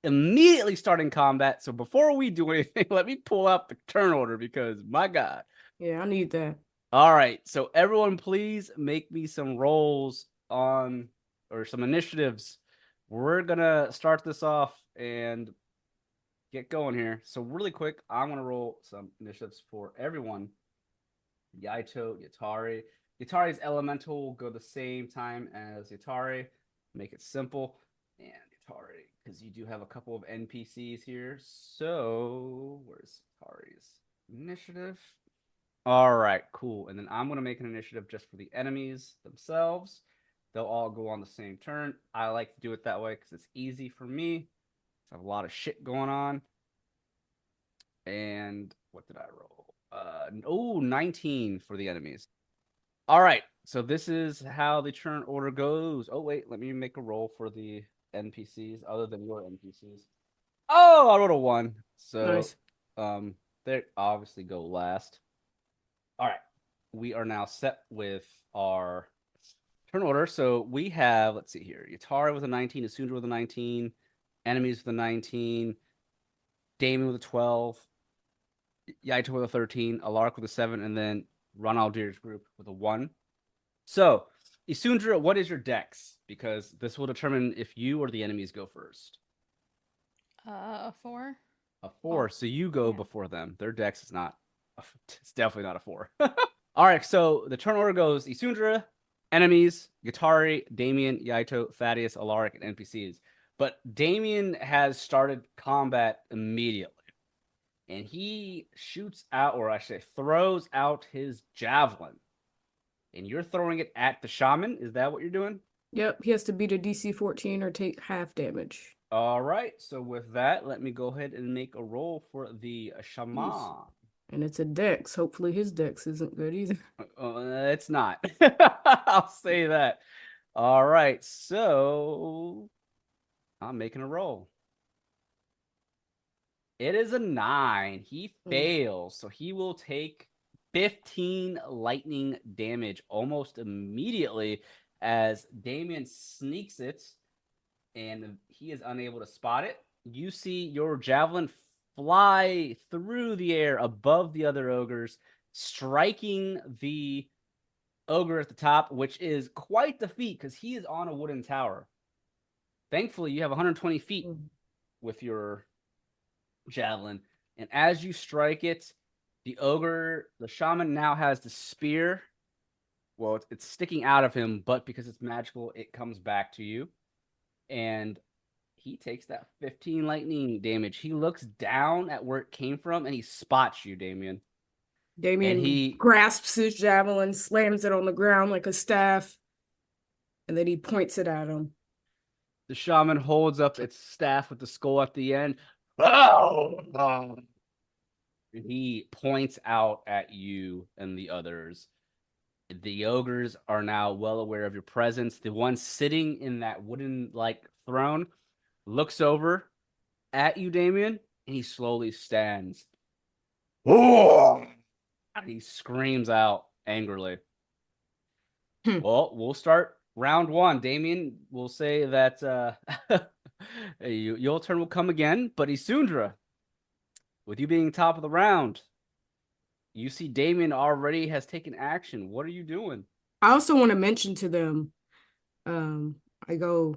[SPEAKER 2] immediately starting combat. So before we do anything, let me pull out the turn order because my God.
[SPEAKER 4] Yeah, I need that.
[SPEAKER 2] All right, so everyone, please make me some rolls or some initiatives. We're gonna start this off and get going here. So really quick, I'm gonna roll some initiatives for everyone. Yaito, Yatari. Yatari's elemental will go the same time as Yatari. Make it simple. And Yatari, because you do have a couple of NPCs here. So where's Yatari's initiative? All right, cool. And then I'm going to make an initiative just for the enemies themselves. They'll all go on the same turn. I like to do it that way because it's easy for me. I have a lot of shit going on. And what did I roll? 19 for the enemies. All right, so this is how the turn order goes. Oh, wait, let me make a roll for the NPCs other than your NPCs. Oh, I rolled a 1. So
[SPEAKER 4] Nice.
[SPEAKER 2] they obviously go last. All right, we are now set with our turn order. So we have, let's see here, Yatari with a 19, Isundra with a 19, enemies with a 19, Damien with a 12, Yaito with a 13, Alaric with a 7, and then Ronaldir's group with a 1. So, Isundra, what is your dex? Because this will determine if you or the enemies go first.
[SPEAKER 5] A 4.
[SPEAKER 2] A 4. So you go before them. Their dex is not. It's definitely not a 4. All right. So the turn order goes Isundra, enemies, Yatari, Damien, Yaito, Thaddeus, Alaric, and NPCs. But Damien has started combat immediately. And he shoots out, or I should say, throws out his javelin. And you're throwing it at the shaman? Is that what you're doing?
[SPEAKER 4] Yep, he has to beat a DC 14 or take half damage.
[SPEAKER 2] All right. So with that, let me go ahead and make a roll for the shaman.
[SPEAKER 4] And it's a dex. Hopefully his dex isn't good either.
[SPEAKER 2] It's not. I'll say that. All right. So I'm making a roll. It is a 9. He fails. So he will take 15 lightning damage almost immediately as Damien sneaks it and he is unable to spot it. You see your javelin fly through the air above the other ogres, striking the ogre at the top, which is quite the feat because he is on a wooden tower. Thankfully, you have 120 feet with your javelin. And as you strike it, the shaman now has the spear. Well, it's sticking out of him, but because it's magical, it comes back to you. And he takes that 15 lightning damage. He looks down at where it came from, and he spots you, Damien.
[SPEAKER 4] Damien grasps his javelin, slams it on the ground like a staff, and then he points it at him.
[SPEAKER 2] The shaman holds up its staff with the skull at the end. And he points out at you and the others. The ogres are now well aware of your presence. The one sitting in that wooden-like throne looks over at you, Damien, and he slowly stands. Oh! And he screams out angrily. Well, we'll start round one. Damien will say that your turn will come again, but Isundra, with you being top of the round, you see Damien already has taken action. What are you doing?
[SPEAKER 4] I also want to mention to them, I go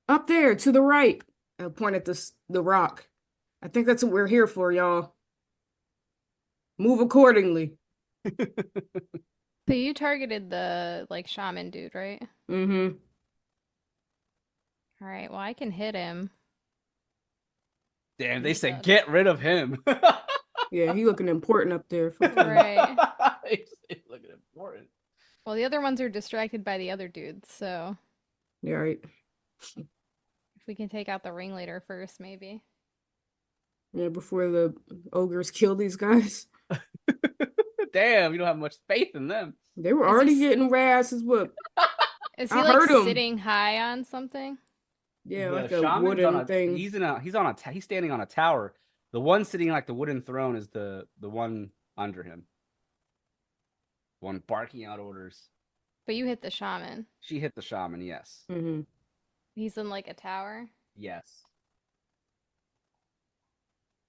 [SPEAKER 4] up there to the right. I point at the rock. I think that's what we're here for, y'all. Move accordingly.
[SPEAKER 5] So you targeted the like shaman dude, right?
[SPEAKER 4] Mm-hmm.
[SPEAKER 5] All right. Well, I can hit him.
[SPEAKER 2] Damn, they said
[SPEAKER 5] Yeah.
[SPEAKER 2] get rid of him.
[SPEAKER 4] Yeah, he looking important up there. Fuck him.
[SPEAKER 5] Right.
[SPEAKER 2] He's looking important.
[SPEAKER 5] Well, the other ones are distracted by the other dudes, so
[SPEAKER 4] Yeah, right.
[SPEAKER 5] if we can take out the ringleader first, maybe.
[SPEAKER 4] Yeah, before the ogres kill these guys.
[SPEAKER 2] Damn, you don't have much faith in them.
[SPEAKER 4] They were
[SPEAKER 5] Is he
[SPEAKER 4] already
[SPEAKER 5] s-
[SPEAKER 4] getting their asses whooped.
[SPEAKER 5] Is he
[SPEAKER 4] I
[SPEAKER 5] like
[SPEAKER 4] heard him.
[SPEAKER 5] sitting high on something?
[SPEAKER 4] Yeah,
[SPEAKER 2] The
[SPEAKER 4] like a
[SPEAKER 2] shaman's
[SPEAKER 4] wooden
[SPEAKER 2] on a,
[SPEAKER 4] thing.
[SPEAKER 2] he's standing on a tower. The one sitting like the wooden throne is the one under him. One barking out orders.
[SPEAKER 5] But you hit the shaman.
[SPEAKER 2] She hit the shaman, yes.
[SPEAKER 4] Mm-hmm.
[SPEAKER 5] He's in like a tower.
[SPEAKER 2] Yes.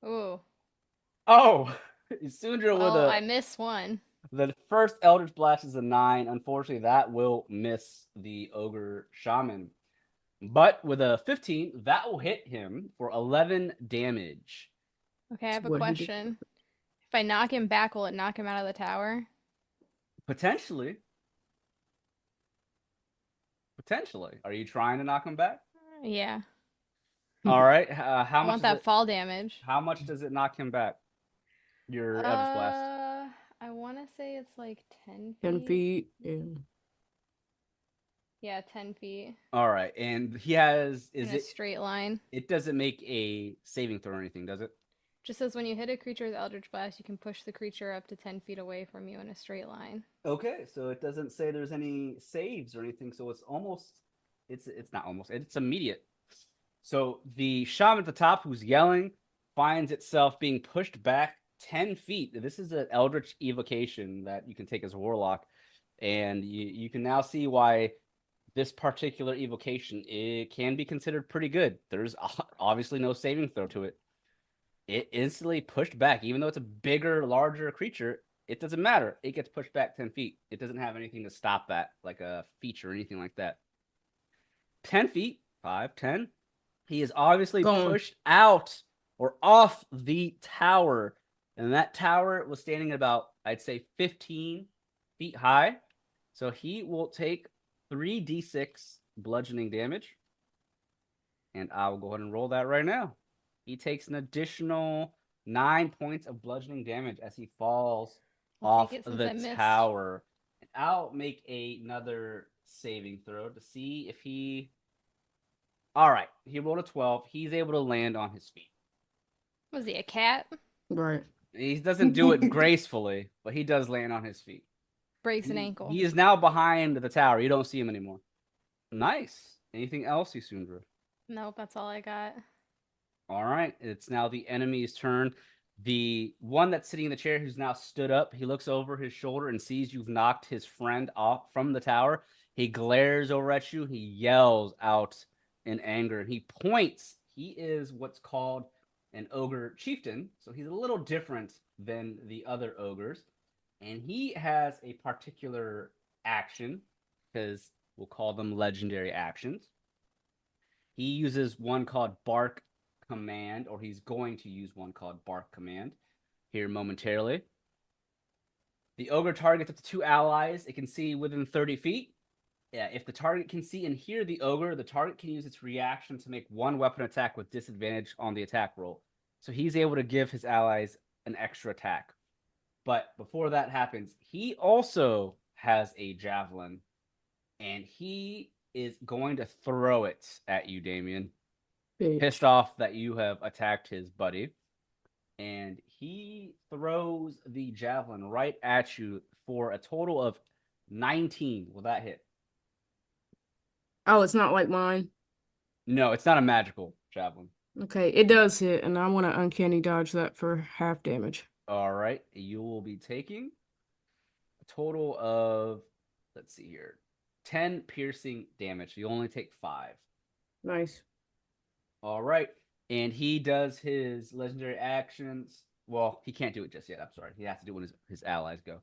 [SPEAKER 5] Ooh.
[SPEAKER 2] Oh, Isundra with
[SPEAKER 5] Well, I missed one.
[SPEAKER 2] the first Eldritch Blast is a 9. Unfortunately, that will miss the Ogre Shaman. But with a 15, that will hit him for 11 damage.
[SPEAKER 5] Okay, I have a
[SPEAKER 4] What he did.
[SPEAKER 5] question. If I knock him back, will it knock him out of the tower?
[SPEAKER 2] Potentially. Potentially. Are you trying to knock him back?
[SPEAKER 5] Yeah.
[SPEAKER 2] All right. How
[SPEAKER 5] I
[SPEAKER 2] much?
[SPEAKER 5] want that fall damage.
[SPEAKER 2] How much does it knock him back? Your Eldritch Blast.
[SPEAKER 5] I want to say it's like 10 feet.
[SPEAKER 4] 10 feet. Yeah.
[SPEAKER 5] Yeah, 10 feet.
[SPEAKER 2] All right, and he has.
[SPEAKER 5] In
[SPEAKER 2] Is
[SPEAKER 5] a
[SPEAKER 2] it?
[SPEAKER 5] straight line.
[SPEAKER 2] It doesn't make a saving throw or anything, does it?
[SPEAKER 5] Just says when you hit a creature with Eldritch Blast, you can push the creature up to 10 feet away from you in a straight line.
[SPEAKER 2] Okay, so it doesn't say there's any saves or anything, so it's almost. It's not almost. It's immediate. So the shaman at the top, who's yelling, finds itself being pushed back 10 feet. This is an Eldritch evocation that you can take as a warlock, and you can now see why this particular evocation, it can be considered pretty good. There's obviously no saving throw to it. It instantly pushed back, even though it's a bigger, larger creature. It doesn't matter. It gets pushed back 10 feet. It doesn't have anything to stop that, like a feature or anything like that. 10 feet, 5, 10. He is obviously pushed out or off the tower. And that tower was standing at about, I'd say, 15 feet high. So he will take 3d6 bludgeoning damage. And I will go ahead and roll that right now. He takes an additional 9 points of bludgeoning damage as he falls off the tower. And I'll make another saving throw to see if he... All right, he rolled a 12. He's able to land on his feet.
[SPEAKER 5] Was he a cat?
[SPEAKER 4] Right.
[SPEAKER 2] He doesn't do it gracefully, but he does land on his feet.
[SPEAKER 5] Breaks an ankle.
[SPEAKER 2] He is now behind the tower. You don't see him anymore. Nice. Anything else, Isundra?
[SPEAKER 5] Nope, that's all I got.
[SPEAKER 2] All right, it's now the enemy's turn. The one that's sitting in the chair who's now stood up, he looks over his shoulder and sees you've knocked his friend off from the tower. He glares over at you. He yells out in anger, and he points. He is what's called an ogre chieftain, so he's a little different than the other ogres, and he has a particular action, because we'll call them legendary actions. He uses one called Bark Command, or he's going to use one called Bark Command here momentarily. The ogre targets up to 2 allies it can see within 30 feet. Yeah, if the target can see and hear the ogre, the target can use its reaction to make one weapon attack with disadvantage on the attack roll. So he's able to give his allies an extra attack. But before that happens, he also has a javelin, and he is going to throw it at you, Damien. Pissed off that you have attacked his buddy. And he throws the javelin right at you for a total of 19. Will that hit?
[SPEAKER 4] Oh, it's not like mine.
[SPEAKER 2] No, it's not a magical javelin.
[SPEAKER 4] Okay, it does hit, and I want to uncanny dodge that for half damage.
[SPEAKER 2] All right. You will be taking a total of, let's see here, 10 piercing damage. You only take 5.
[SPEAKER 4] Nice.
[SPEAKER 2] All right. And he does his legendary actions. Well, he can't do it just yet. I'm sorry. He has to do it when his allies go.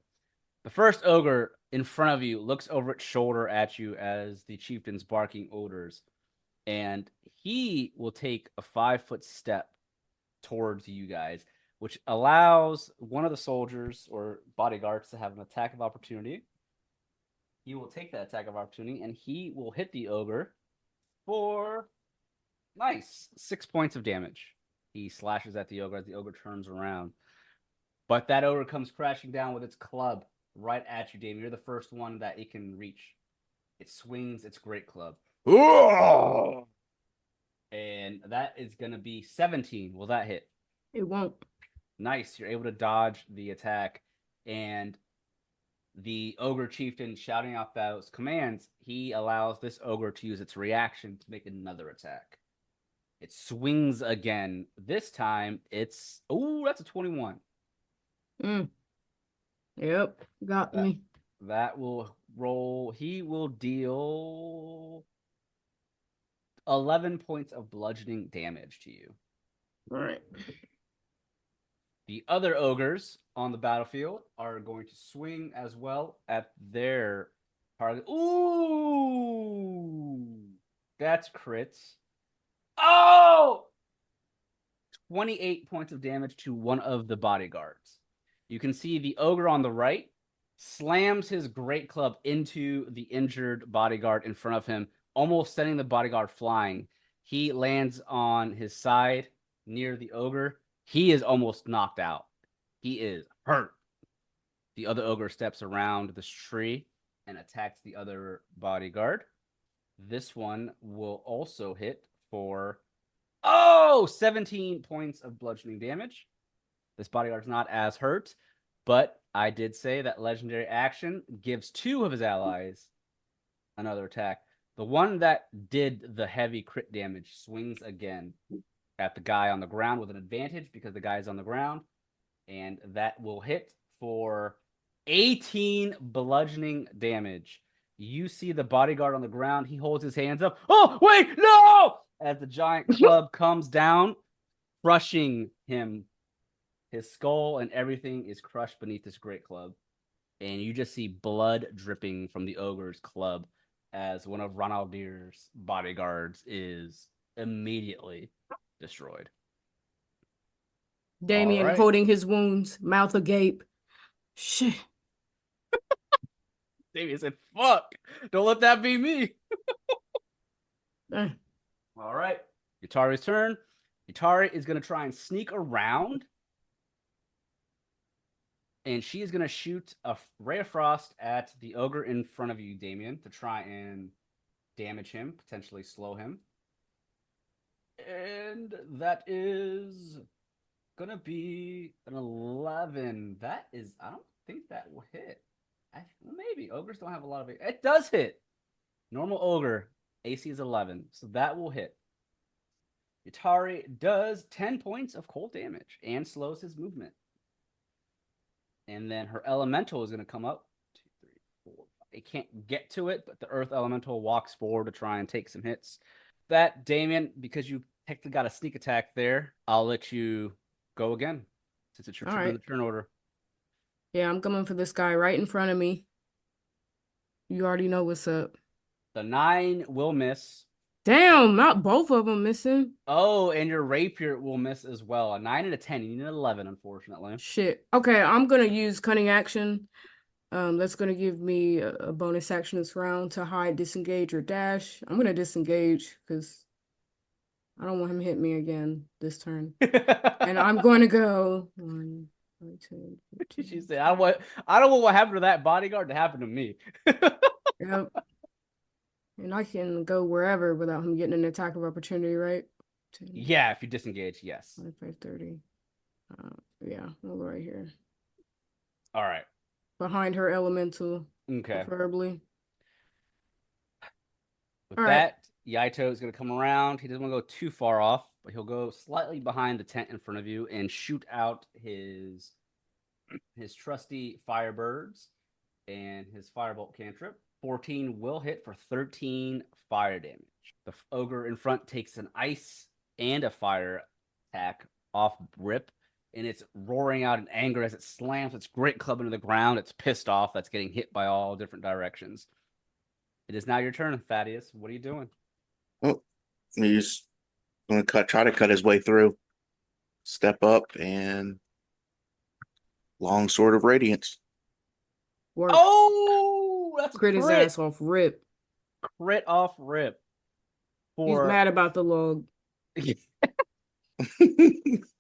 [SPEAKER 2] The first ogre in front of you looks over its shoulder at you as the chieftain's barking orders. And he will take a 5-foot step towards you guys, which allows one of the soldiers or bodyguards to have an attack of opportunity. He will take that attack of opportunity and he will hit the ogre for 6 points of damage. He slashes at the ogre as the ogre turns around. But that ogre comes crashing down with its club right at you, Damien. You're the first one that it can reach. It swings its great club. And that is going to be 17. Will that hit?
[SPEAKER 4] It won't.
[SPEAKER 2] Nice. You're able to dodge the attack. And the ogre chieftain shouting out those commands, he allows this ogre to use its reaction to make another attack. It swings again. This time it's, that's a 21.
[SPEAKER 4] Yep, got me.
[SPEAKER 2] That will roll. He will deal 11 points of bludgeoning damage to you.
[SPEAKER 4] All right.
[SPEAKER 2] The other ogres on the battlefield are going to swing as well at their target. Ooh! That's crits. Oh! 28 points of damage to one of the bodyguards. You can see the ogre on the right slams his great club into the injured bodyguard in front of him, almost sending the bodyguard flying. He lands on his side near the ogre. He is almost knocked out. He is hurt. The other ogre steps around this tree and attacks the other bodyguard. This one will also hit for 17 points of bludgeoning damage. This bodyguard's not as hurt, but I did say that legendary action gives 2 of his allies another attack. The one that did the heavy crit damage swings again at the guy on the ground with an advantage because the guy is on the ground, and that will hit for 18 bludgeoning damage. You see the bodyguard on the ground. He holds his hands up. Oh, wait, no! As the giant club comes down, crushing him. His skull and everything is crushed beneath this great club. And you just see blood dripping from the ogre's club as one of Ronaldir's bodyguards is immediately destroyed.
[SPEAKER 4] Damien holding his wounds, mouth agape. Shit.
[SPEAKER 2] Damien said, fuck, don't let that be me.
[SPEAKER 4] Eh.
[SPEAKER 2] All right. Yatari's turn. Yatari is going to try and sneak around. And she is going to shoot a ray of frost at the ogre in front of you, Damien, to try and damage him, potentially slow him. And that is going to be an 11. That is, I don't think that will hit. Maybe. Ogres don't have a lot of it. It does hit. Normal ogre, AC is 11. So that will hit. Yatari does 10 points of cold damage and slows his movement. And then her elemental is going to come up. 2, 3, 4. It can't get to it, but the earth elemental walks forward to try and take some hits. That, Damien, because you technically got a sneak attack there, I'll let you go again since it's your turn in the turn order.
[SPEAKER 4] Yeah, I'm coming for this guy right in front of me. You already know what's up.
[SPEAKER 2] The 9 will miss.
[SPEAKER 4] Damn, not both of them missing.
[SPEAKER 2] Oh, and your rapier will miss as well. A 9 and a 10. You need an 11, unfortunately.
[SPEAKER 4] Shit. Okay, I'm gonna use cunning action. That's gonna give me a bonus action this round to hide, disengage, or dash. I'm gonna disengage because I don't want him to hit me again this turn. And I'm going to go 1, 2, 3.
[SPEAKER 2] She said, I don't want what happened to that bodyguard to happen to me.
[SPEAKER 4] Yep. And I can go wherever without him getting an attack of opportunity, right? 10,
[SPEAKER 2] yeah, if you disengage, yes.
[SPEAKER 4] 25, 30. Yeah, I'll go right here.
[SPEAKER 2] All right.
[SPEAKER 4] Behind her elemental,
[SPEAKER 2] Okay.
[SPEAKER 4] preferably.
[SPEAKER 2] With that, Yaito is going to come around. He doesn't want to go too far off, but he'll go slightly behind the tent in front of you and shoot out his trusty Firebirds and his Firebolt cantrip. 14 will hit for 13 fire damage. The ogre in front takes an ice and a fire attack off rip, and it's roaring out in anger as it slams its great club into the ground. It's pissed off. That's getting hit by all different directions. It is now your turn, Thaddeus. What are you doing?
[SPEAKER 3] Oh, he's going to try to cut his way through. Step up and long sword of radiance.
[SPEAKER 4] Work.
[SPEAKER 2] Oh, that's
[SPEAKER 4] Crit his ass off rip.
[SPEAKER 2] Crit off rip.
[SPEAKER 4] He's mad about the log.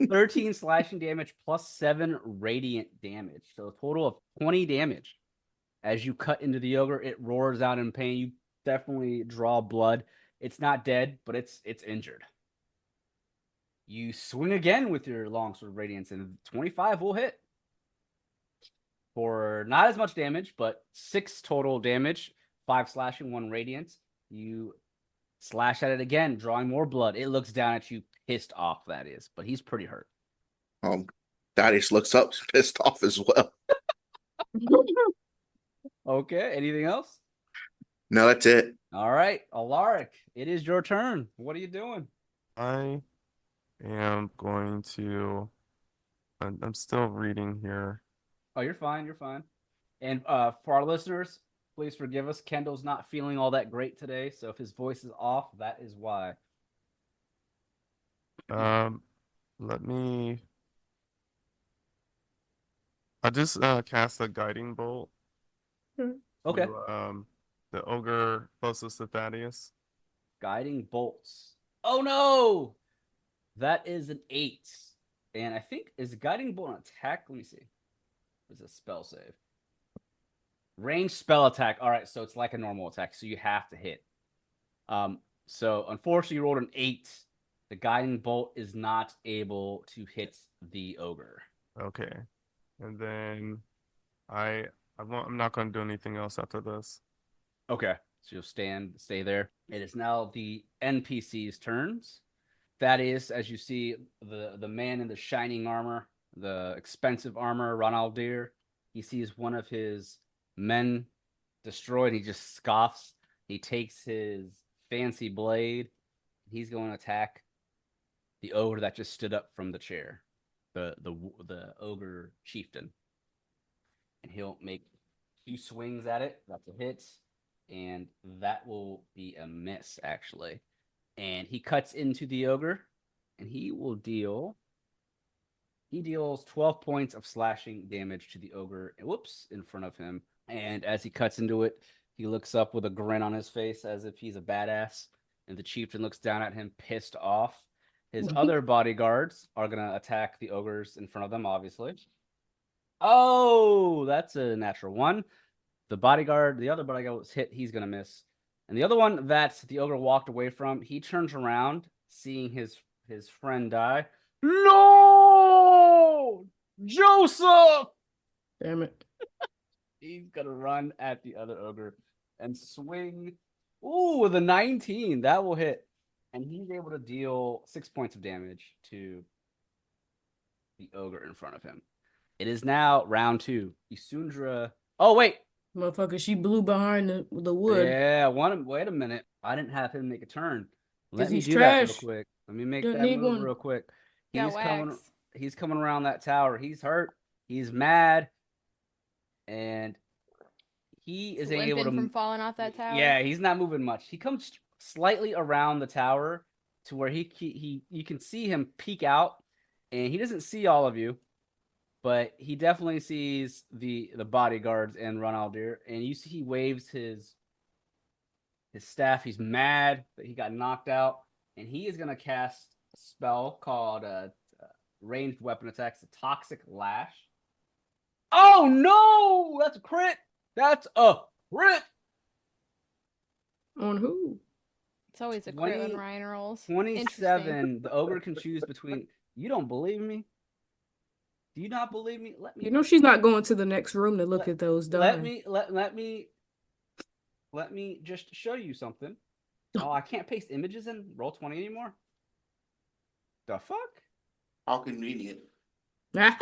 [SPEAKER 2] 13 slashing damage plus 7 radiant damage. So a total of 20 damage. As you cut into the ogre, it roars out in pain. You definitely draw blood. It's not dead, but it's injured. You swing again with your longsword of radiance, and 25 will hit. For not as much damage, but 6 total damage, 5 slashing, 1 radiant. You slash at it again, drawing more blood. It looks down at you, pissed off, that is, but he's pretty hurt.
[SPEAKER 3] Thaddeus looks up, pissed off as well.
[SPEAKER 2] Okay, anything else?
[SPEAKER 3] No, that's it.
[SPEAKER 2] All right, Alaric, it is your turn. What are you doing?
[SPEAKER 6] I am going to. I'm still reading here.
[SPEAKER 2] Oh, you're fine. You're fine. And for our listeners, please forgive us. Kendall's not feeling all that great today, so if his voice is off, that is why.
[SPEAKER 6] Let me. I just cast a guiding bolt.
[SPEAKER 2] Okay.
[SPEAKER 6] To, the ogre closest to Thaddeus.
[SPEAKER 2] Guiding bolts. Oh no! That is an 8. And I think, is guiding bolt an attack? Let me see. It's a spell save. Range spell attack. All right, so it's like a normal attack, so you have to hit. So unfortunately, you rolled an 8. The guiding bolt is not able to hit the ogre.
[SPEAKER 6] Okay, and then I'm not going to do anything else after this.
[SPEAKER 2] Okay, so you'll stay there. It is now the NPC's turns. Thaddeus, as you see, the man in the shining armor, the expensive armor, Ronaldir, he sees one of his men destroyed. He just scoffs. He takes his fancy blade. He's going to attack the ogre that just stood up from the chair, the ogre chieftain, and he'll make 2 swings at it. That's a hit, and that will be a miss actually. And he cuts into the ogre, and he deals 12 points of slashing damage to the ogre. In front of him. And as he cuts into it, he looks up with a grin on his face as if he's a badass. And the chieftain looks down at him, pissed off. His other bodyguards are going to attack the ogres in front of them, obviously. Oh, that's a natural 1. The other bodyguard was hit. He's going to miss. And the other one that the ogre walked away from, he turns around, seeing his friend die. No! Joseph!
[SPEAKER 4] Damn it.
[SPEAKER 2] He's going to run at the other ogre and swing. Ooh, with a 19. That will hit. And he's able to deal 6 points of damage to the ogre in front of him. It is now round 2. Isundra. Oh, wait.
[SPEAKER 4] Motherfucker, she blew behind the wood.
[SPEAKER 2] Yeah, wait a minute. I didn't have him make a turn. Let me
[SPEAKER 4] he's
[SPEAKER 2] do
[SPEAKER 4] trash.
[SPEAKER 2] that real quick. Let me make
[SPEAKER 4] Don't
[SPEAKER 2] that
[SPEAKER 4] need
[SPEAKER 2] move
[SPEAKER 4] one.
[SPEAKER 2] real quick.
[SPEAKER 5] Got
[SPEAKER 2] He's coming around that tower. He's hurt. He's mad. And he is able
[SPEAKER 5] Limping
[SPEAKER 2] to
[SPEAKER 5] from falling off that tower.
[SPEAKER 2] Yeah, he's not moving much. He comes slightly around the tower to where you can see him peek out, and he doesn't see all of you. But he definitely sees the bodyguards and Ronaldir, and you see he waves his staff. He's mad that he got knocked out, and he is going to cast a spell called ranged weapon attacks, a Toxic Lash. Oh no! That's a crit. That's a crit.
[SPEAKER 4] On who?
[SPEAKER 5] It's always a crit when Ryan rolls.
[SPEAKER 2] 27. The ogre can choose between. You don't believe me? Do you not believe me? Let me.
[SPEAKER 4] You know she's not going to the next room to look at those dying.
[SPEAKER 2] Let me just show you something. Oh, I can't paste images in Roll20 anymore. The fuck?
[SPEAKER 3] How convenient.
[SPEAKER 2] Oh,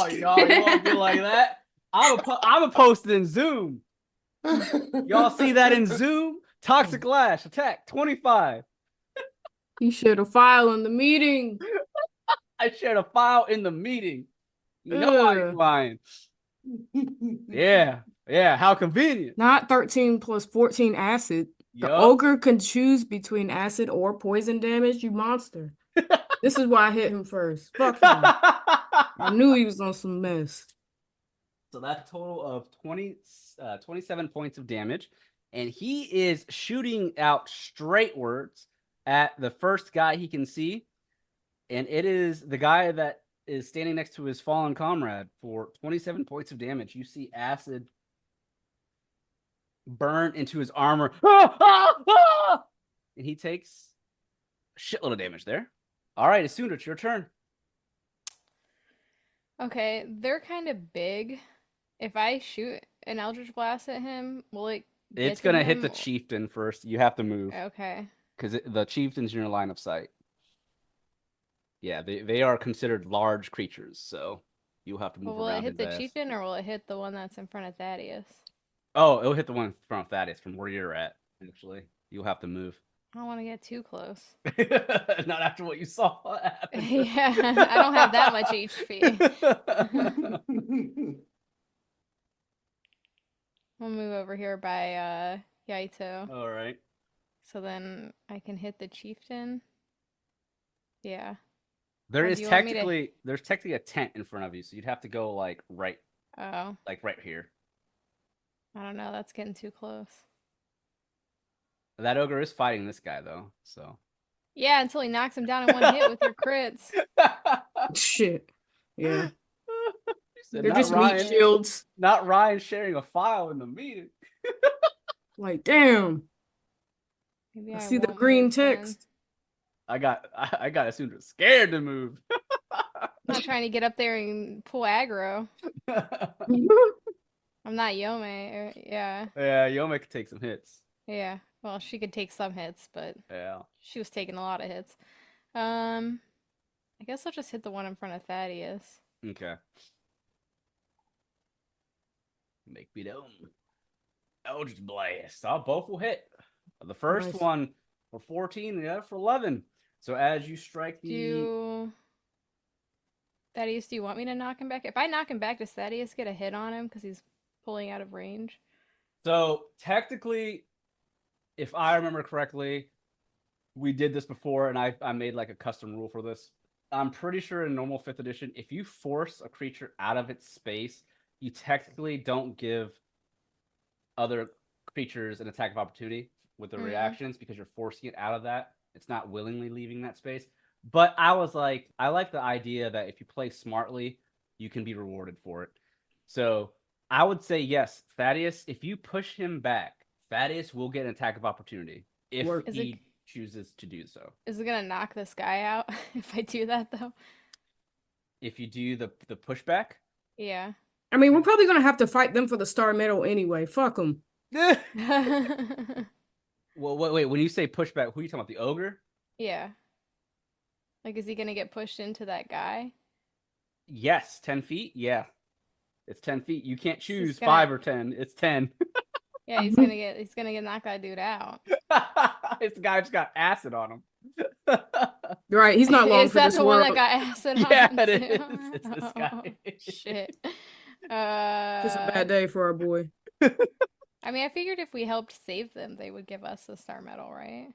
[SPEAKER 2] y'all, you won't be like that. I'm a post it in Zoom. Y'all see that in Zoom? Toxic Lash attack 25.
[SPEAKER 4] You shared a file in the meeting.
[SPEAKER 2] I shared a file in the meeting. You know I ain't lying. Yeah. How convenient.
[SPEAKER 4] Not 13 plus 14 acid. The
[SPEAKER 2] Yup.
[SPEAKER 4] ogre can choose between acid or poison damage, you monster. This is why I hit him first. Fuck him. I knew he was on some mess.
[SPEAKER 2] So that's a total of 27 points of damage. And he is shooting out straightwards at the first guy he can see. And it is the guy that is standing next to his fallen comrade for 27 points of damage. You see acid burn into his armor. And he takes a shitload of damage there. All right, Isundra, it's your turn.
[SPEAKER 5] Okay, they're kind of big. If I shoot an Eldritch Blast at him, will it get
[SPEAKER 2] It's going to hit
[SPEAKER 5] him?
[SPEAKER 2] the chieftain first. You have to move.
[SPEAKER 5] Okay.
[SPEAKER 2] Because the chieftain's in your line of sight. Yeah, they are considered large creatures, so you'll have to move
[SPEAKER 5] Well, will
[SPEAKER 2] around
[SPEAKER 5] it hit
[SPEAKER 2] his
[SPEAKER 5] the
[SPEAKER 2] ass.
[SPEAKER 5] chieftain or will it hit the one that's in front of Thaddeus?
[SPEAKER 2] Oh, it'll hit the one in front of Thaddeus from where you're at, actually. You'll have to move.
[SPEAKER 5] I don't want to get too close.
[SPEAKER 2] Not after what you saw happen.
[SPEAKER 5] Yeah, I don't have that much HP. We'll move over here by Yaito.
[SPEAKER 2] All right.
[SPEAKER 5] So then I can hit the chieftain. Yeah.
[SPEAKER 2] There's
[SPEAKER 5] do you want me to-
[SPEAKER 2] technically a tent in front of you, so you'd have to go like right here.
[SPEAKER 5] I don't know. That's getting too close.
[SPEAKER 2] That ogre is fighting this guy though, so.
[SPEAKER 5] Yeah, until he knocks him down in one hit with your crits.
[SPEAKER 4] Shit. Yeah.
[SPEAKER 2] Said,
[SPEAKER 4] They're
[SPEAKER 2] "Not
[SPEAKER 4] just
[SPEAKER 2] Ryan,
[SPEAKER 4] meat shields.
[SPEAKER 2] Not Ryan sharing a file in the meeting."
[SPEAKER 4] Like, damn.
[SPEAKER 5] Maybe
[SPEAKER 4] I
[SPEAKER 5] I
[SPEAKER 4] see the
[SPEAKER 5] won't
[SPEAKER 4] green
[SPEAKER 5] move then.
[SPEAKER 4] text.
[SPEAKER 2] I got Isundra scared to move.
[SPEAKER 5] I'm not trying to get up there and pull aggro. I'm not Yome. Yeah.
[SPEAKER 2] Yeah, Yoma could take some hits.
[SPEAKER 5] Yeah. Well, she could take some hits, but
[SPEAKER 2] Yeah.
[SPEAKER 5] she was taking a lot of hits. I guess I'll just hit the one in front of Thaddeus.
[SPEAKER 2] Okay. Make me down. Eldritch Blast. Oh, both will hit. The first
[SPEAKER 4] Nice.
[SPEAKER 2] one for 14, and the other for 11. So as you strike the...
[SPEAKER 5] Thaddeus, do you want me to knock him back? If I knock him back, does Thaddeus get a hit on him because he's pulling out of range?
[SPEAKER 2] So technically, if I remember correctly, we did this before, and I made like a custom rule for this. I'm pretty sure in normal 5th edition, if you force a creature out of its space, you technically don't give other creatures an attack of opportunity with the reactions because you're forcing it out of that. It's not willingly leaving that space. But I was like, I like the idea that if you play smartly, you can be rewarded for it. So I would say yes, Thaddeus, if you push him back, Thaddeus will get an attack of opportunity if he chooses to do so.
[SPEAKER 5] Is it going to knock this guy out if I do that, though?
[SPEAKER 2] If you do the pushback?
[SPEAKER 5] Yeah.
[SPEAKER 4] I mean, we're probably going to have to fight them for the star medal anyway. Fuck them.
[SPEAKER 2] Well, wait, when you say pushback, who are you talking about? The ogre?
[SPEAKER 5] Yeah. Like, is he going to get pushed into that guy?
[SPEAKER 2] Yes, 10 feet? Yeah. It's 10 feet. You can't choose
[SPEAKER 5] gonna...
[SPEAKER 2] 5 or 10. It's 10.
[SPEAKER 5] Yeah, he's gonna knock that dude out.
[SPEAKER 2] This guy just got acid on him.
[SPEAKER 4] Right, he's not long
[SPEAKER 5] is
[SPEAKER 4] for this world.
[SPEAKER 5] Is that the one that got acid on him?
[SPEAKER 2] Yeah, it is. It's this guy.
[SPEAKER 5] Shit.
[SPEAKER 4] Just a bad day for our boy.
[SPEAKER 5] I mean, I figured if we helped save them, they would give us the star medal, right?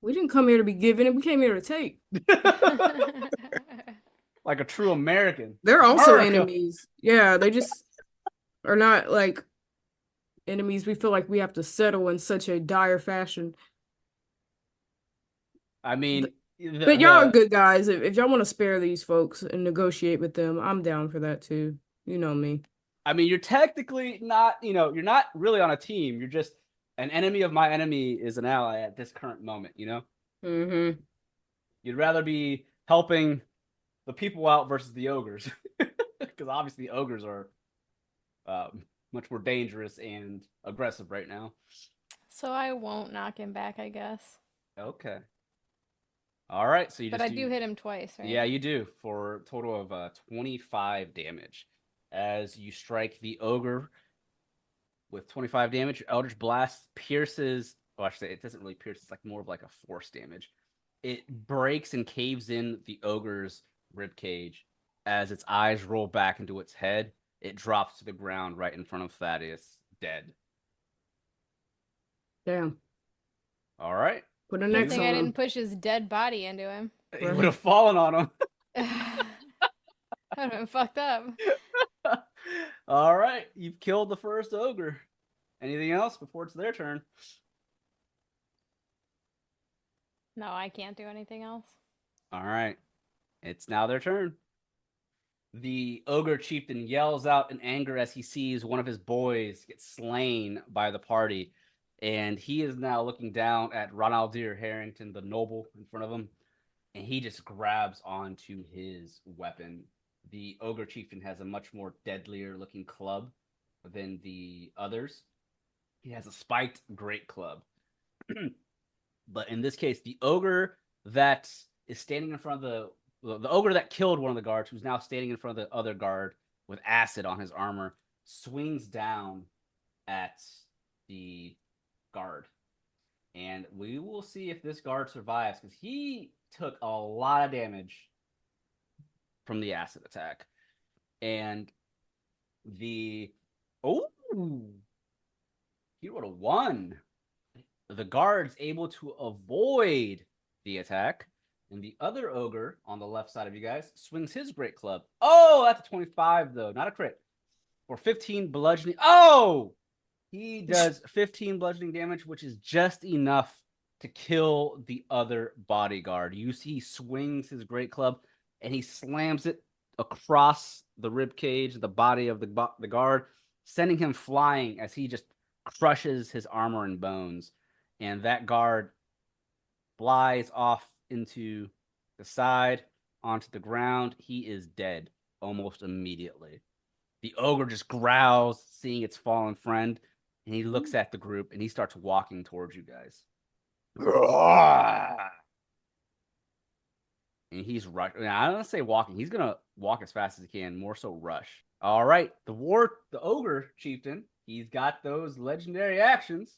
[SPEAKER 4] We didn't come here to be given it. We came here to take.
[SPEAKER 2] Like a true American.
[SPEAKER 4] They're also
[SPEAKER 2] America.
[SPEAKER 4] enemies. Yeah, they just are not like enemies we feel like we have to settle in such a dire fashion.
[SPEAKER 2] I mean,
[SPEAKER 4] but y'all are good guys. If y'all want to spare these folks and negotiate with them, I'm down for that too. You know me.
[SPEAKER 2] I mean, you're technically not, you're not really on a team. You're just an enemy of my enemy is an ally at this current moment,
[SPEAKER 4] Mm-hmm.
[SPEAKER 2] You'd rather be helping the people out versus the ogres. Because obviously the ogres are much more dangerous and aggressive right now.
[SPEAKER 5] So I won't knock him back, I guess.
[SPEAKER 2] Okay. All right, so you
[SPEAKER 5] But
[SPEAKER 2] just
[SPEAKER 5] I do hit him twice, right?
[SPEAKER 2] Yeah, you do, for a total of 25 damage. As you strike the ogre with 25 damage, your Eldritch Blast pierces. Well, actually, it doesn't really pierce. It's like more of like a force damage. It breaks and caves in the ogre's rib cage. As its eyes roll back into its head, it drops to the ground right in front of Thaddeus, dead.
[SPEAKER 4] Damn.
[SPEAKER 2] All right.
[SPEAKER 4] Put an
[SPEAKER 5] Good
[SPEAKER 4] X
[SPEAKER 5] thing
[SPEAKER 4] on
[SPEAKER 5] I
[SPEAKER 4] him.
[SPEAKER 5] didn't push his dead body into him.
[SPEAKER 2] He
[SPEAKER 4] Right.
[SPEAKER 2] would have fallen on him.
[SPEAKER 5] That would have been fucked up.
[SPEAKER 2] All right. You've killed the first ogre. Anything else before it's their turn?
[SPEAKER 5] No, I can't do anything else.
[SPEAKER 2] All right. It's now their turn. The ogre chieftain yells out in anger as he sees one of his boys get slain by the party. And he is now looking down at Ronaldir Harrington, the noble, in front of him. And he just grabs onto his weapon. The ogre chieftain has a much more deadlier looking club than the others. He has a spiked great club. But in this case, the ogre that is standing in front of the ogre that killed one of the guards, who's now standing in front of the other guard with acid on his armor, swings down at the guard. And we will see if this guard survives, because he took a lot of damage from the acid attack. And he rolled a 1. The guard's able to avoid the attack. And the other ogre on the left side of you guys swings his great club. Oh, that's a 25, though. Not a crit. For 15 bludgeoning. Oh! He does 15 bludgeoning damage, which is just enough to kill the other bodyguard. You see he swings his great club, and he slams it across the rib cage, the body of the guard, sending him flying as he just crushes his armor and bones. And that guard flies off into the side, onto the ground. He is dead almost immediately. The ogre just growls, seeing its fallen friend, and he looks at the group, and he starts walking towards you guys. And he's rushing. I don't say walking. He's going to walk as fast as he can, more so rush. All right, the ogre chieftain, he's got those legendary actions.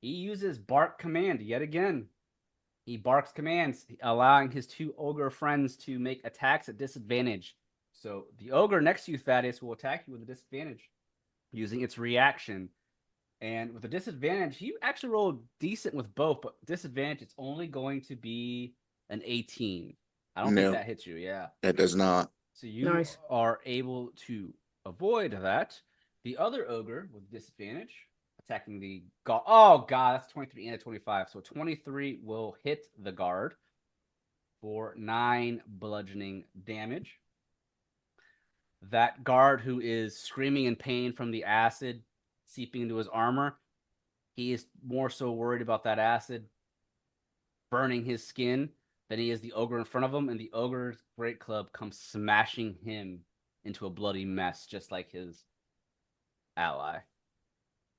[SPEAKER 2] He uses Bark Command yet again. He barks commands, allowing his 2 ogre friends to make attacks at disadvantage. So the ogre next to you, Thaddeus, will attack you with a disadvantage using its reaction. And with a disadvantage, you actually rolled decent with both, but disadvantage, it's only going to be an 18. I don't think that hits you, yeah.
[SPEAKER 3] It does not.
[SPEAKER 2] So you are able to avoid that. The other ogre with disadvantage, attacking the guard. Oh, God, that's 23 and a 25. So 23 will hit the guard for 9 bludgeoning damage. That guard who is screaming in pain from the acid seeping into his armor, he is more so worried about that acid burning his skin than he is the ogre in front of him. And the ogre's great club comes smashing him into a bloody mess, just like his ally.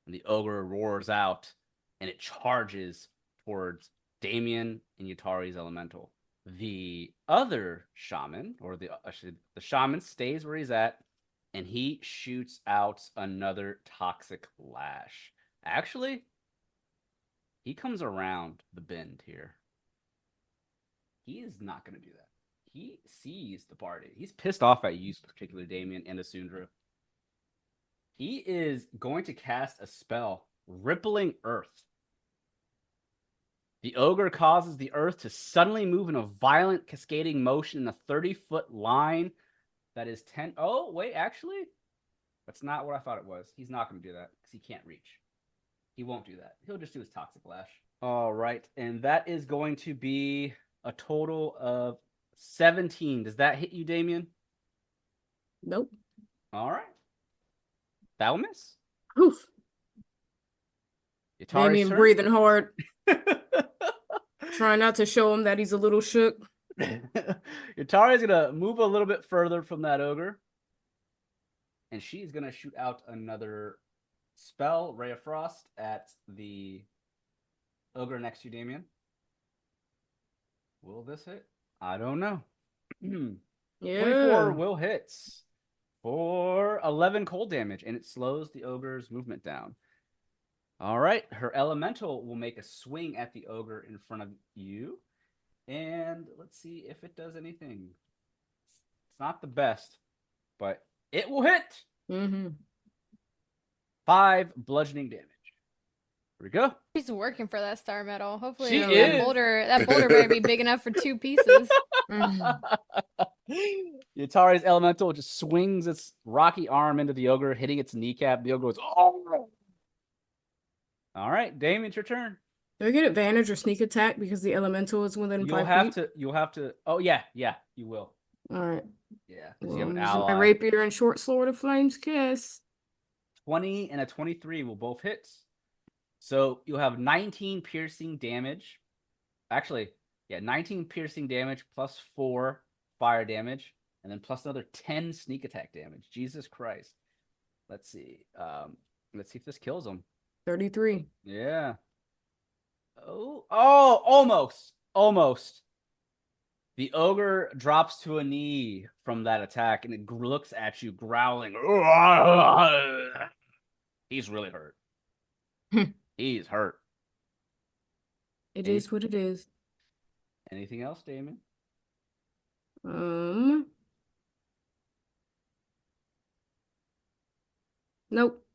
[SPEAKER 2] And the ogre roars out, and it charges towards Damien and Yatari's elemental. The other shaman, or the shaman, stays where he's at, and he shoots out another toxic lash. Actually, he comes around the bend here. He is not going to do that. He sees the party. He's pissed off at you, particularly Damien and Isundra. He is going to cast a spell, Rippling Earth. The ogre causes the earth to suddenly move in a violent cascading motion in a 30-foot line that is 10... Oh, wait, actually, that's not what I thought it was. He's not going to do that because he can't reach. He won't do that. He'll just do his Toxic Lash. All right, and that is going to be a total of 17. Does that hit you, Damien?
[SPEAKER 4] Nope.
[SPEAKER 2] All right. That'll miss.
[SPEAKER 4] Oof.
[SPEAKER 2] Yatari's
[SPEAKER 4] Damien
[SPEAKER 2] turn.
[SPEAKER 4] breathing hard. Trying not to show him that he's a little shook.
[SPEAKER 2] Yatari's gonna move a little bit further from that ogre, and she's gonna shoot out another spell, Ray of Frost, at the ogre next to you, Damien. Will this hit? I don't know.
[SPEAKER 4] Yeah.
[SPEAKER 2] 24 will hits for 11 cold damage, and it slows the ogre's movement down. All right, her elemental will make a swing at the ogre in front of you. And let's see if it does anything. It's not the best, but it will hit.
[SPEAKER 4] Mm-hmm.
[SPEAKER 2] 5 bludgeoning damage. Here we go.
[SPEAKER 5] She's working for that star medal. Hopefully
[SPEAKER 2] She
[SPEAKER 5] that
[SPEAKER 2] is.
[SPEAKER 5] boulder better be big enough for 2 pieces.
[SPEAKER 2] Yatari's elemental just swings its rocky arm into the ogre, hitting its kneecap. The ogre goes, oh! All right, Damien, it's your turn.
[SPEAKER 4] Do I get advantage or sneak attack because the elemental is within 5 feet?
[SPEAKER 2] You'll have to. Oh yeah, you will.
[SPEAKER 4] All right.
[SPEAKER 2] Yeah,
[SPEAKER 4] Well,
[SPEAKER 2] because you have
[SPEAKER 4] I'm
[SPEAKER 2] an
[SPEAKER 4] using my
[SPEAKER 2] ally.
[SPEAKER 4] rapier and short sword of flames kiss.
[SPEAKER 2] 20 and a 23 will both hit. So you'll have 19 piercing damage. Actually, yeah, 19 piercing damage plus 4 fire damage, and then plus another 10 sneak attack damage. Jesus Christ. Let's see. Let's see if this kills him.
[SPEAKER 4] 33.
[SPEAKER 2] Yeah. Oh, almost. The ogre drops to a knee from that attack, and it looks at you, growling. He's really hurt. He's hurt.
[SPEAKER 4] It is what it is.
[SPEAKER 2] Anything else, Damon?
[SPEAKER 4] Nope.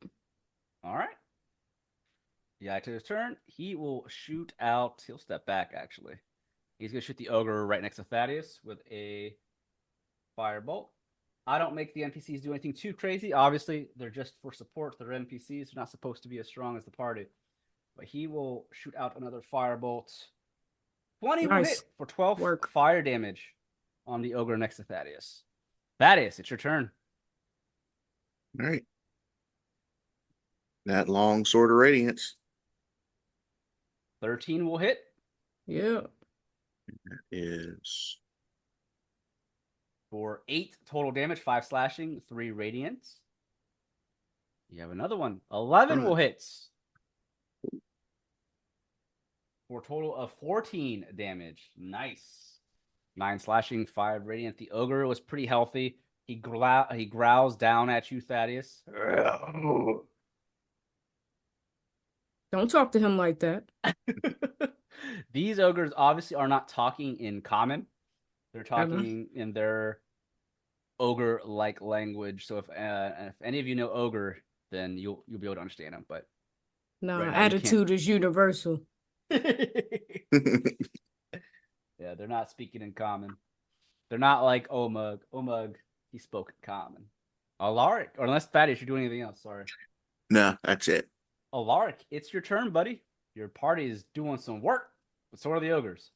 [SPEAKER 2] All right. Yeah, to his turn, he will shoot out. He'll step back, actually. He's going to shoot the ogre right next to Thaddeus with a firebolt. I don't make the NPCs do anything too crazy. Obviously, they're just for support. They're NPCs. They're not supposed to be as strong as the party. But he will shoot out another firebolt. 20 will hit for 12 fire damage on the ogre next to Thaddeus. Thaddeus, it's your turn.
[SPEAKER 3] All right. That long sword of radiance.
[SPEAKER 2] 13 will hit.
[SPEAKER 4] Yeah.
[SPEAKER 3] That is
[SPEAKER 2] for 8 total damage, 5 slashing, 3 radiance. You have another one. 11 will hit for a total of 14 damage. Nice. 9 slashing, 5 radiant. The ogre was pretty healthy. He growls down at you, Thaddeus.
[SPEAKER 4] Don't talk to him like that.
[SPEAKER 2] These ogres obviously are not talking in common. They're talking in their ogre-like language. So if any of you know ogre, then you'll be able to understand them. But
[SPEAKER 4] no,
[SPEAKER 2] right now,
[SPEAKER 4] attitude is universal.
[SPEAKER 2] Yeah, they're not speaking in common. They're not like Omug. Omug, he spoke in common. Alaric, or unless Thaddeus, you're doing anything else. Sorry.
[SPEAKER 3] No, that's it.
[SPEAKER 2] Alaric, it's your turn, buddy. Your party is doing some work, but so are the ogres.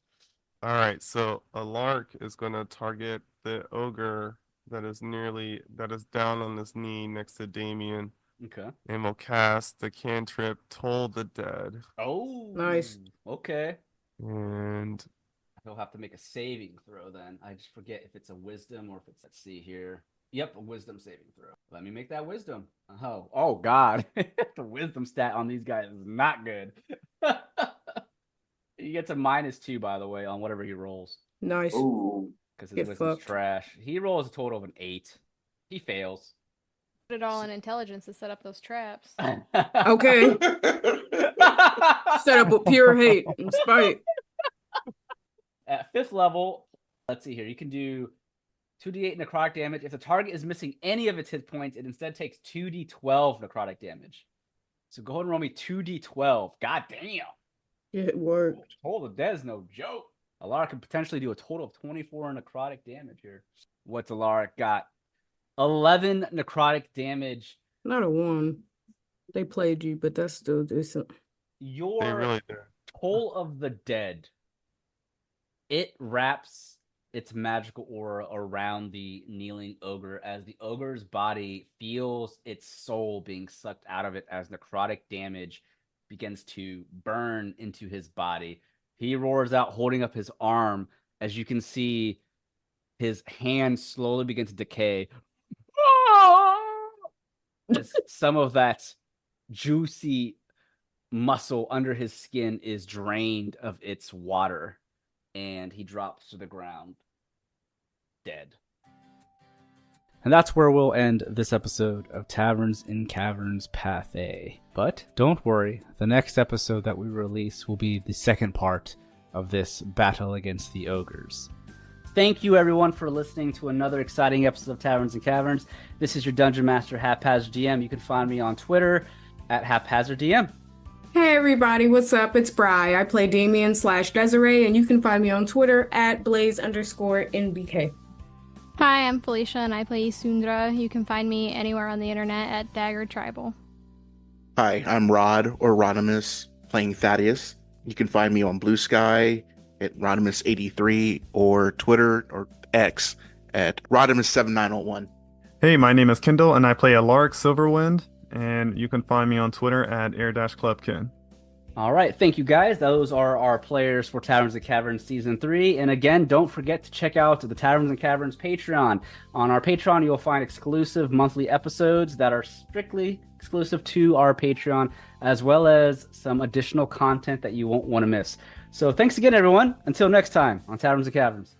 [SPEAKER 6] All right, so Alaric is going to target the ogre that is down on his knee next to Damien.
[SPEAKER 2] Okay.
[SPEAKER 6] And will cast the cantrip Toll the Dead.
[SPEAKER 2] Oh,
[SPEAKER 4] nice.
[SPEAKER 2] Okay.
[SPEAKER 6] And
[SPEAKER 2] he'll have to make a saving throw then. I just forget if it's a wisdom or if it's, let's see here. Yep, a wisdom saving throw. Let me make that wisdom. Oh God. The wisdom stat on these guys is not good. He gets a -2, by the way, on whatever he rolls.
[SPEAKER 4] Nice.
[SPEAKER 2] Because his wisdom's trash. He rolls a total of an 8. He fails.
[SPEAKER 5] Put it all in intelligence to set up those traps.
[SPEAKER 4] Okay. Set up with pure hate and spite.
[SPEAKER 2] At 5th level, let's see here. You can do 2d8 necrotic damage. If the target is missing any of its hit points, it instead takes 2d12 necrotic damage. So go ahead and roll me 2d12. God damn.
[SPEAKER 4] It worked.
[SPEAKER 2] Total Dead is no joke. Alaric could potentially do a total of 24 necrotic damage here. What's Alaric got? 11 necrotic damage.
[SPEAKER 4] Not a 1. They played you, but that's still decent.
[SPEAKER 2] Your Toll of the Dead. It wraps its magical aura around the kneeling ogre as the ogre's body feels its soul being sucked out of it as necrotic damage begins to burn into his body. He roars out, holding up his arm. As you can see, his hand slowly begins to decay. As some of that juicy muscle under his skin is drained of its water. and he drops to the ground, dead.
[SPEAKER 1] And that's where we'll end this episode of Taverns in Caverns Path A. But don't worry, the next episode that we release will be the second part of this battle against the ogres.
[SPEAKER 2] Thank you, everyone, for listening to another exciting episode of Taverns and Caverns. This is your Dungeon Master, HaphazardDM. You can find me on Twitter at HaphazardDM.
[SPEAKER 4] Hey everybody, what's up? It's Bri. I play Damien/Desiree, and you can find me on Twitter at Blaze_NBK.
[SPEAKER 5] Hi, I'm Felicia, and I play Isundra. You can find me anywhere on the internet at daggertribal.
[SPEAKER 3] Hi, I'm Rod or Rodimus playing Thaddeus. You can find me on Blue Sky at Rodimus83 or Twitter or X at Rodimus7901.
[SPEAKER 7] Hey, my name is Kendall, and I play Alaric Silverwind, and you can find me on Twitter at AirDashClubKen.
[SPEAKER 2] All right, thank you guys. Those are our players for Taverns and Caverns Season 3. And again, don't forget to check out the Taverns and Caverns Patreon. On our Patreon, you'll find exclusive monthly episodes that are strictly exclusive to our Patreon, as well as some additional content that you won't want to miss. So thanks again, everyone. Until next time on Taverns and Caverns.